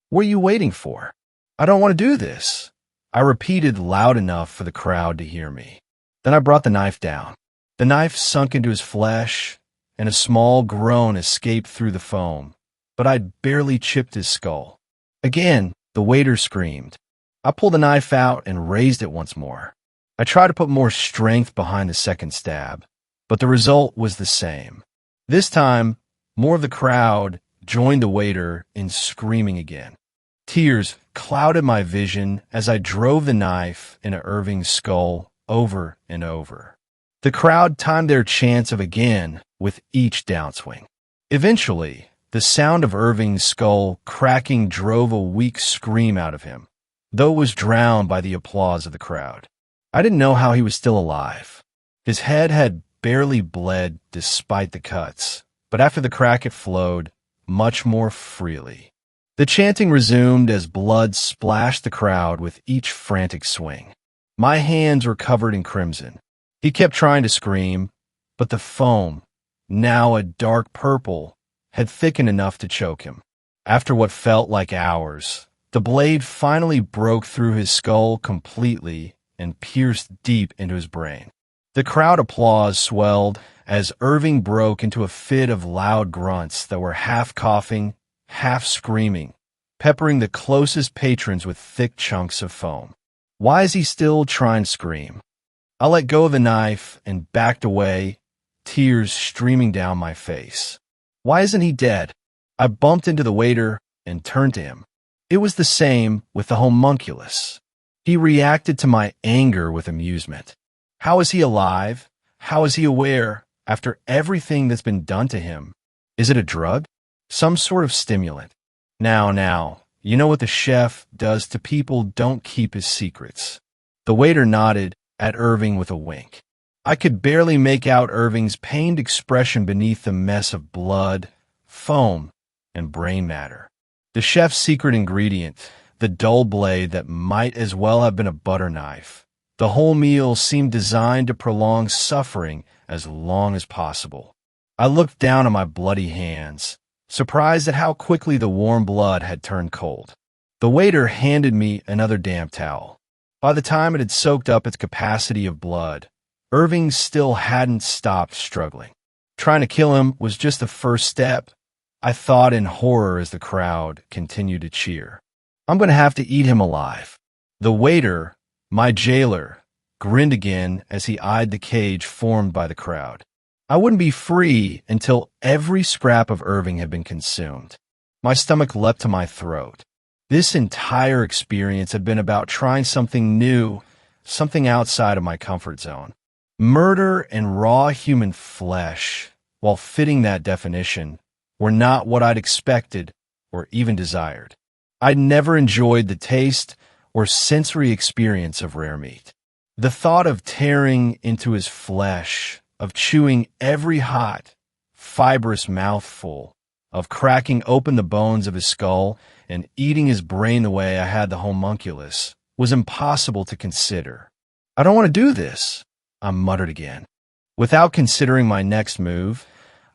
What are you waiting for? I don't want to do this, I repeated loud enough for the crowd to hear me. Then I brought the knife down. The knife sunk into his flesh, and a small groan escaped through the foam, but I'd barely chipped his skull. Again, the waiter screamed. I pulled the knife out and raised it once more. I tried to put more strength behind the second stab, but the result was the same. This time, More of the crowd joined the waiter in screaming again. Tears clouded my vision as I drove the knife into Irving's skull over and over. The crowd timed their chants of again with each downswing. Eventually, the sound of Irving's skull cracking drove a weak scream out of him, though it was drowned by the applause of the crowd. I didn't know how he was still alive. His head had barely bled despite the cuts, but after the crack it flowed much more freely. The chanting resumed as blood splashed the crowd with each frantic swing. My hands were covered in crimson. He kept trying to scream, but the foam, now a dark purple, had thickened enough to choke him. After what felt like hours, the blade finally broke through his skull completely and pierced deep into his brain. The crowd applause swelled as Irving broke into a fit of loud grunts that were half coughing, half screaming, peppering the closest patrons with thick chunks of foam. Why is he still trying to scream? I let go of the knife and backed away, tears streaming down my face. Why isn't he dead? I bumped into the waiter and turned to him. It was the same with the homunculus. He reacted to my anger with amusement. How is he alive? How is he aware after everything that's been done to him? Is it a drug? Some sort of stimulant? Now, you know what the chef does to people don't keep his secrets. The waiter nodded at Irving with a wink. I could barely make out Irving's pained expression beneath the mess of blood, foam, and brain matter. The chef's secret ingredient, the dull blade that might as well have been a butter knife. The whole meal seemed designed to prolong suffering as long as possible. I looked down at my bloody hands, surprised at how quickly the warm blood had turned cold. The waiter handed me another damp towel. By the time it had soaked up its capacity of blood, Irving still hadn't stopped struggling. Trying to kill him was just the first step, I thought in horror as the crowd continued to cheer. I'm going to have to eat him alive. The waiter, my jailer, grinned again as he eyed the cage formed by the crowd. I wouldn't be free until every scrap of Irving had been consumed. My stomach leapt to my throat. This entire experience had been about trying something new, something outside of my comfort zone. Murder and raw human flesh, while fitting that definition, were not what I'd expected or even desired. I'd never enjoyed the taste or sensory experience of rare meat. The thought of tearing into his flesh, of chewing every hot, fibrous mouthful, of cracking open the bones of his skull and eating his brain the way I had the homunculus, was impossible to consider. I don't want to do this, I muttered again. Without considering my next move,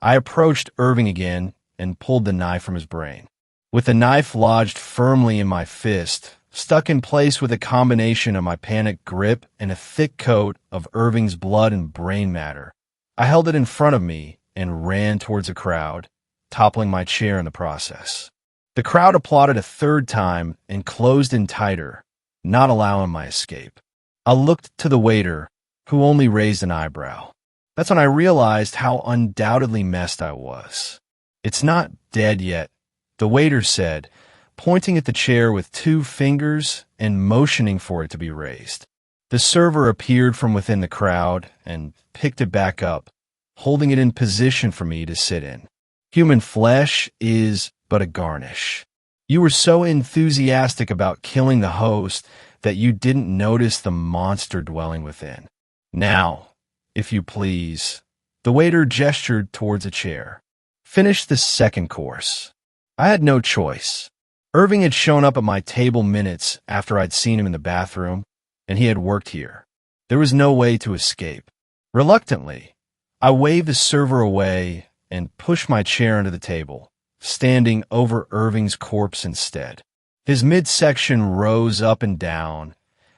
I approached Irving again and pulled the knife from his brain. With the knife lodged firmly in my fist, stuck in place with a combination of my panicked grip and a thick coat of Irving's blood and brain matter, I held it in front of me and ran towards the crowd, toppling my chair in the process. The crowd applauded a third time and closed in tighter, not allowing my escape. I looked to the waiter, who only raised an eyebrow. That's when I realized how undoubtedly messed I was. It's not dead yet, the waiter said, pointing at the chair with 2 fingers and motioning for it to be raised. The server appeared from within the crowd and picked it back up, holding it in position for me to sit in. Human flesh is but a garnish. You were so enthusiastic about killing the host that you didn't notice the monster dwelling within. Now, if you please, the waiter gestured towards a chair. Finish the second course. I had no choice. Irving had shown up at my table minutes after I'd seen him in the bathroom, and he had worked here. There was no way to escape. Reluctantly, I waved the server away and pushed my chair under the table, standing over Irving's corpse instead. His midsection rose up and down,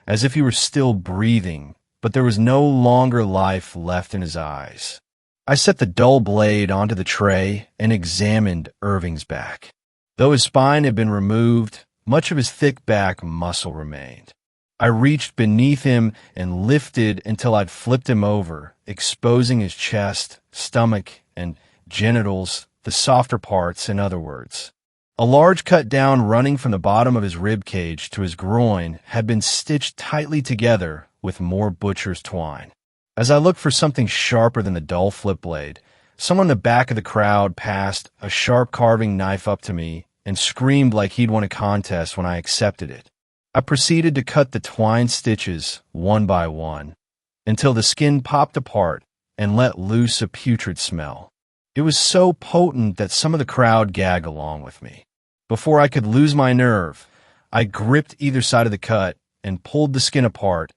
as if he were still breathing, but there was no longer life left in his eyes. I set the dull blade onto the tray and examined Irving's back. Though his spine had been removed, much of his thick back muscle remained. I reached beneath him and lifted until I'd flipped him over, exposing his chest, stomach, and genitals the softer parts, in other words. A large cut down running from the bottom of his rib cage to his groin had been stitched tightly together with more butcher's twine. As I looked for something sharper than the dull flip blade, someone in the back of the crowd passed a sharp carving knife up to me and screamed like he'd won a contest when I accepted it. I proceeded to cut the twine stitches one by one until the skin popped apart and let loose a putrid smell. It was so potent that some of the crowd gagged along with me. Before I could lose my nerve, I gripped either side of the cut and pulled the skin apart,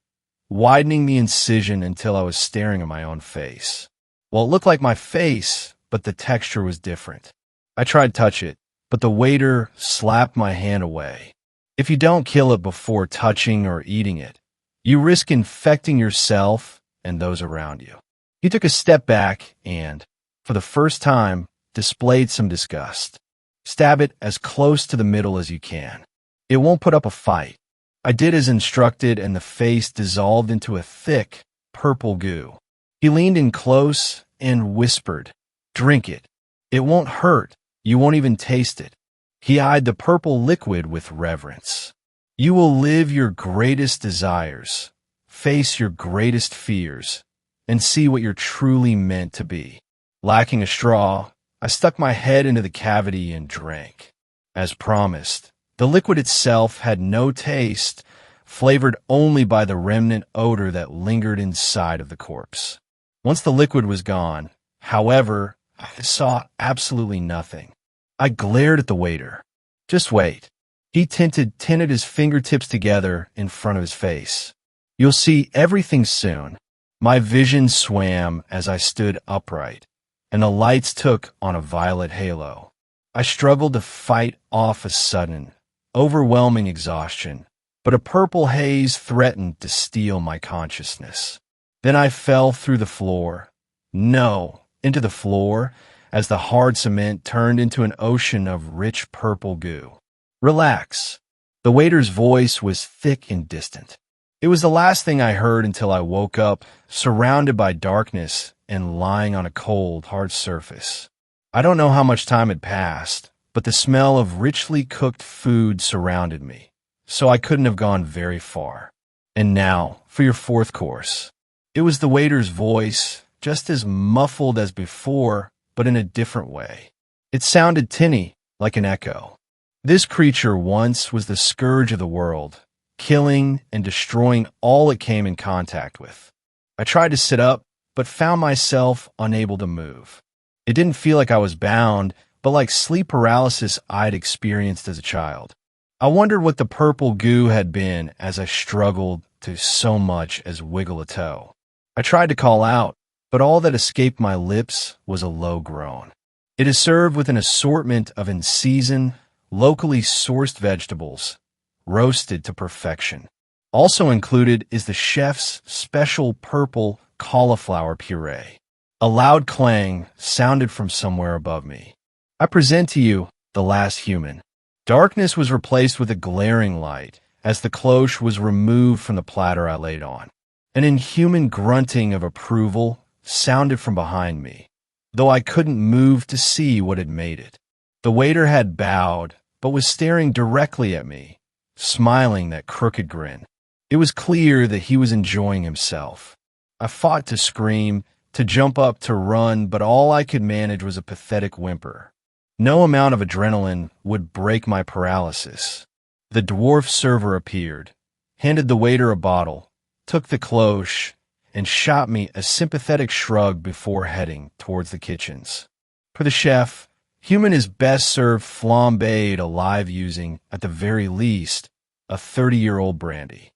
widening the incision until I was staring at my own face. Well, it looked like my face, but the texture was different. I tried to touch it, but the waiter slapped my hand away. If you don't kill it before touching or eating it, you risk infecting yourself and those around you. He took a step back and, for the first time, displayed some disgust. Stab it as close to the middle as you can. It won't put up a fight. I did as instructed, and the face dissolved into a thick, purple goo. He leaned in close and whispered, "Drink it. It won't hurt. You won't even taste it." He eyed the purple liquid with reverence. "You will live your greatest desires, face your greatest fears, and see what you're truly meant to be." Lacking a straw, I stuck my head into the cavity and drank. As promised, the liquid itself had no taste, flavored only by the remnant odor that lingered inside of the corpse. Once the liquid was gone, however, I saw absolutely nothing. I glared at the waiter. "Just wait." He tinted his fingertips together in front of his face. "You'll see everything soon." My vision swam as I stood upright, and the lights took on a violet halo. I struggled to fight off a sudden, overwhelming exhaustion, but a purple haze threatened to steal my consciousness. Then I fell through the floor. No, into the floor, as the hard cement turned into an ocean of rich purple goo. "Relax." The waiter's voice was thick and distant. It was the last thing I heard until I woke up, surrounded by darkness and lying on a cold, hard surface. I don't know how much time had passed, but the smell of richly cooked food surrounded me, so I couldn't have gone very far. "And now, for your fourth course." It was the waiter's voice, just as muffled as before, but in a different way. It sounded tinny, like an echo. This creature once was the scourge of the world, killing and destroying all it came in contact with. I tried to sit up, but found myself unable to move. It didn't feel like I was bound, but like sleep paralysis I'd experienced as a child. I wondered what the purple goo had been as I struggled to so much as wiggle a toe. I tried to call out, but all that escaped my lips was a low groan. It is served with an assortment of in-season, locally sourced vegetables, roasted to perfection. Also included is the chef's special purple cauliflower puree. A loud clang sounded from somewhere above me. I present to you the last human. Darkness was replaced with a glaring light as the cloche was removed from the platter I laid on. An inhuman grunting of approval sounded from behind me, though I couldn't move to see what had made it. The waiter had bowed, but was staring directly at me, smiling that crooked grin. It was clear that he was enjoying himself. I fought to scream, to jump up, to run, but all I could manage was a pathetic whimper. No amount of adrenaline would break my paralysis. The dwarf server appeared, handed the waiter a bottle, took the cloche, and shot me a sympathetic shrug before heading towards the kitchens. For the chef, human is best served flambéed alive using, at the very least, a 30-year-old brandy.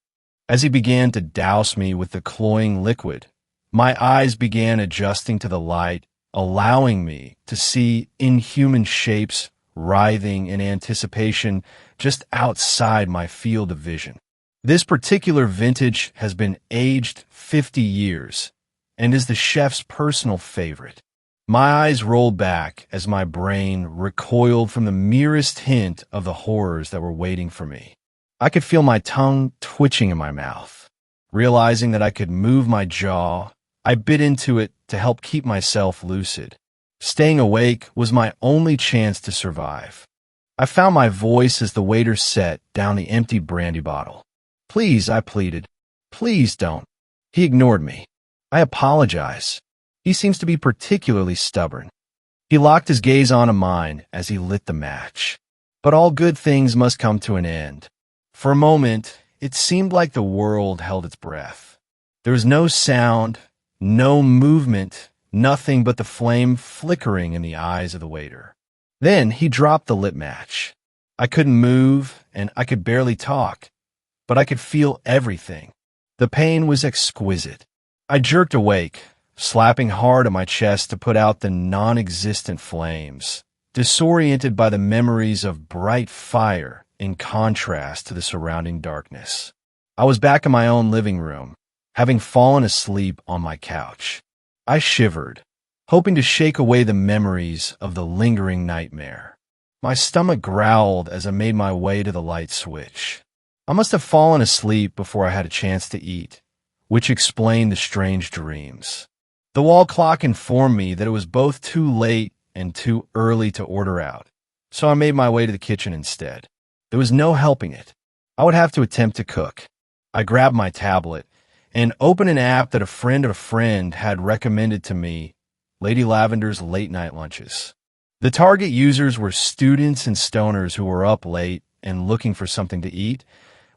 As he began to douse me with the cloying liquid, my eyes began adjusting to the light, allowing me to see inhuman shapes writhing in anticipation just outside my field of vision. This particular vintage has been aged 50 years and is the chef's personal favorite. My eyes rolled back as my brain recoiled from the merest hint of the horrors that were waiting for me. I could feel my tongue twitching in my mouth. Realizing that I could move my jaw, I bit into it to help keep myself lucid. Staying awake was my only chance to survive. I found my voice as the waiter set down the empty brandy bottle. "Please," I pleaded. "Please don't." He ignored me. "I apologize." He seems to be particularly stubborn. He locked his gaze onto mine as he lit the match. But all good things must come to an end. For a moment, it seemed like the world held its breath. There was no sound, no movement, nothing but the flame flickering in the eyes of the waiter. Then he dropped the lit match. I couldn't move, and I could barely talk, but I could feel everything. The pain was exquisite. I jerked awake, slapping hard at my chest to put out the non-existent flames, disoriented by the memories of bright fire in contrast to the surrounding darkness. I was back in my own living room, having fallen asleep on my couch. I shivered, hoping to shake away the memories of the lingering nightmare. My stomach growled as I made my way to the light switch. I must have fallen asleep before I had a chance to eat, which explained the strange dreams. The wall clock informed me that it was both too late and too early to order out, so I made my way to the kitchen instead. There was no helping it. I would have to attempt to cook. I grabbed my tablet and opened an app that a friend had recommended to me, Lady Lavender's Late Night Lunches. The target users were students and stoners who were up late and looking for something to eat,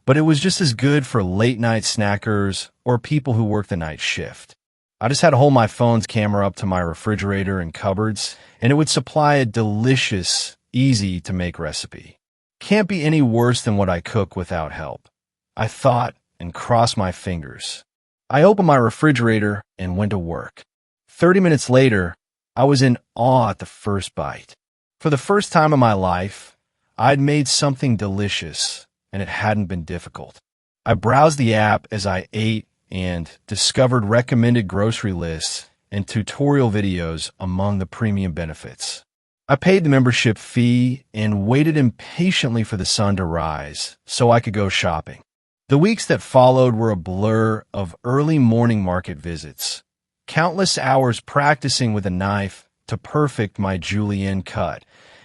but it was just as good for late-night snackers or people who work the night shift. I just had to hold my phone's camera up to my refrigerator and cupboards, and it would supply a delicious, easy-to-make recipe. Can't be any worse than what I cook without help, I thought and crossed my fingers. I opened my refrigerator and went to work. 30 minutes later, I was in awe at the first bite. For the first time in my life, I'd made something delicious, and it hadn't been difficult. I browsed the app as I ate and discovered recommended grocery lists and tutorial videos among the premium benefits. I paid the membership fee and waited impatiently for the sun to rise so I could go shopping. The weeks that followed were a blur of early morning market visits, countless hours practicing with a knife to perfect my julienne cut,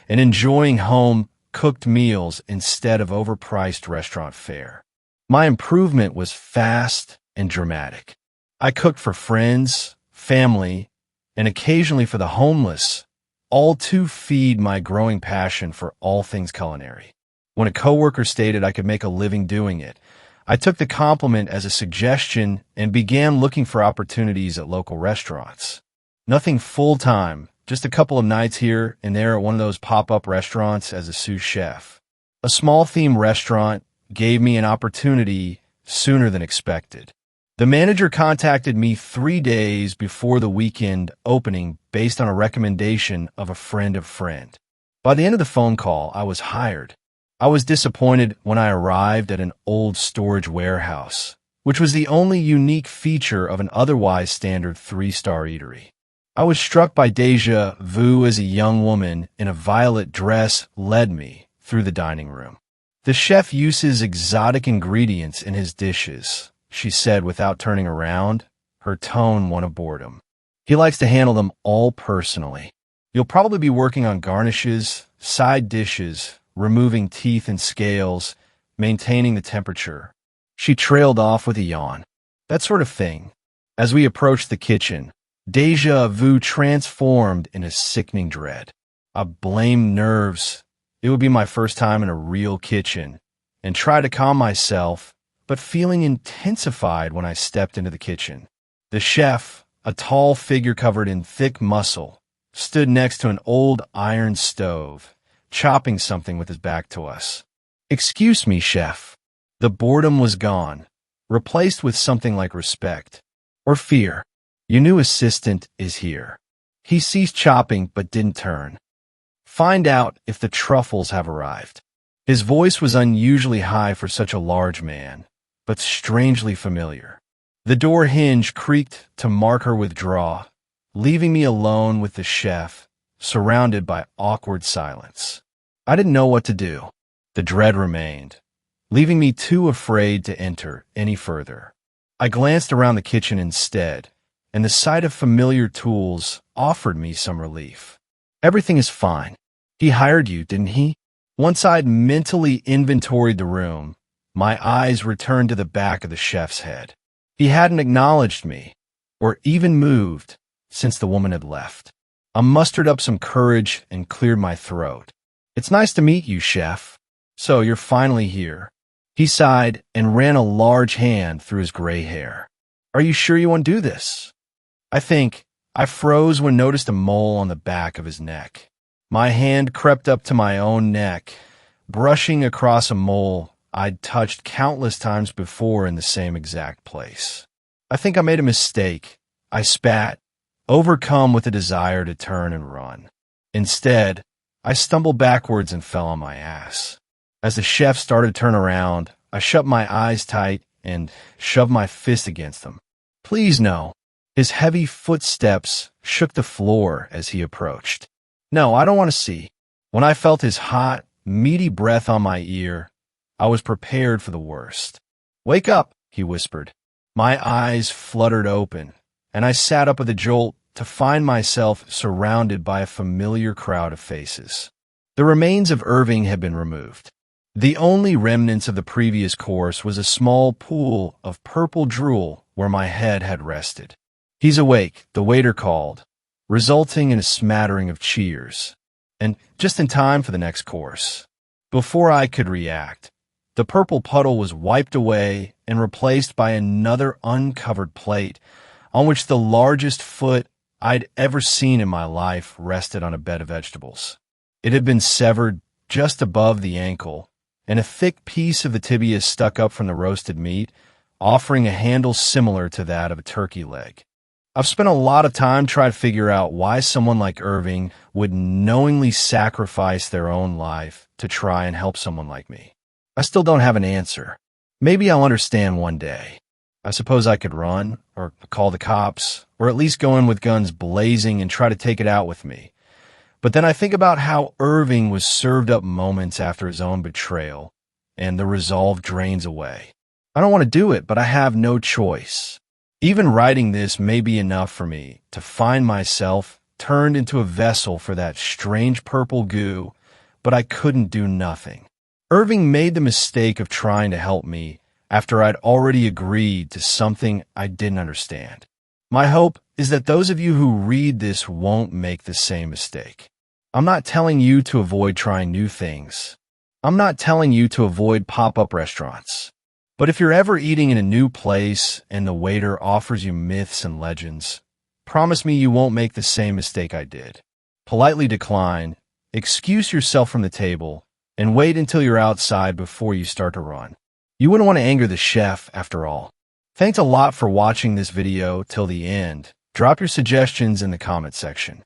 and enjoying home-cooked meals instead of overpriced restaurant fare. My improvement was fast and dramatic. I cooked for friends, family, and occasionally for the homeless, all to feed my growing passion for all things culinary. When a coworker stated I could make a living doing it, I took the compliment as a suggestion and began looking for opportunities at local restaurants. Nothing full-time, just a couple of nights here and there at one of those pop-up restaurants as a sous chef. A small theme restaurant gave me an opportunity sooner than expected. The manager contacted me 3 days before the weekend opening based on a recommendation of a friend. By the end of the phone call, I was hired. I was disappointed when I arrived at an old storage warehouse, which was the only unique feature of an otherwise standard 3-star eatery. I was struck by déjà vu as a young woman in a violet dress led me through the dining room. "The chef uses exotic ingredients in his dishes," she said without turning around, her tone one of boredom. "He likes to handle them all personally. You'll probably be working on garnishes, side dishes, removing teeth and scales, maintaining the temperature." She trailed off with a yawn. "That sort of thing." As we approached the kitchen, déjà vu transformed into sickening dread. I blamed nerves. It would be my first time in a real kitchen, and tried to calm myself, but feeling intensified when I stepped into the kitchen. The chef, a tall figure covered in thick muscle, stood next to an old iron stove, chopping something with his back to us. "Excuse me, chef." The boredom was gone, replaced with something like respect or fear. "Your new assistant is here." He ceased chopping but didn't turn. "Find out if the truffles have arrived." His voice was unusually high for such a large man, but strangely familiar. The door hinge creaked to mark her withdrawal, leaving me alone with the chef, surrounded by awkward silence. I didn't know what to do. The dread remained, leaving me too afraid to enter any further. I glanced around the kitchen instead, and the sight of familiar tools offered me some relief. Everything is fine. He hired you, didn't he? Once I'd mentally inventoried the room, my eyes returned to the back of the chef's head. He hadn't acknowledged me, or even moved, since the woman had left. I mustered up some courage and cleared my throat. It's nice to meet you, chef. So you're finally here. He sighed and ran a large hand through his gray hair. Are you sure you want to do this? I froze when noticed a mole on the back of his neck. My hand crept up to my own neck, brushing across a mole I'd touched countless times before in the same exact place. I think I made a mistake. I spat, overcome with a desire to turn and run. Instead, I stumbled backwards and fell on my ass. As the chef started to turn around, I shut my eyes tight and shoved my fist against them. Please no. His heavy footsteps shook the floor as he approached. No, I don't want to see. When I felt his hot, meaty breath on my ear, I was prepared for the worst. Wake up, he whispered. My eyes fluttered open, and I sat up with a jolt to find myself surrounded by a familiar crowd of faces. The remains of Irving had been removed. The only remnants of the previous course was a small pool of purple drool where my head had rested. He's awake, the waiter called, resulting in a smattering of cheers, and just in time for the next course. Before I could react, the purple puddle was wiped away and replaced by another uncovered plate on which the largest foot I'd ever seen in my life rested on a bed of vegetables. It had been severed just above the ankle, and a thick piece of the tibia stuck up from the roasted meat, offering a handle similar to that of a turkey leg. I've spent a lot of time trying to figure out why someone like Irving would knowingly sacrifice their own life to try and help someone like me. I still don't have an answer. Maybe I'll understand one day. I suppose I could run, or call the cops, or at least go in with guns blazing and try to take it out with me. But then I think about how Irving was served up moments after his own betrayal, and the resolve drains away. I don't want to do it, but I have no choice. Even writing this may be enough for me to find myself turned into a vessel for that strange purple goo, but I couldn't do nothing. Irving made the mistake of trying to help me after I'd already agreed to something I didn't understand. My hope is that those of you who read this won't make the same mistake. I'm not telling you to avoid trying new things. I'm not telling you to avoid pop-up restaurants. But if you're ever eating in a new place and the waiter offers you myths and legends, promise me you won't make the same mistake I did. Politely decline, excuse yourself from the table, and wait until you're outside before you start to run. You wouldn't want to anger the chef, after all. Thanks a lot for watching this video till the end. Drop your suggestions in the comment section.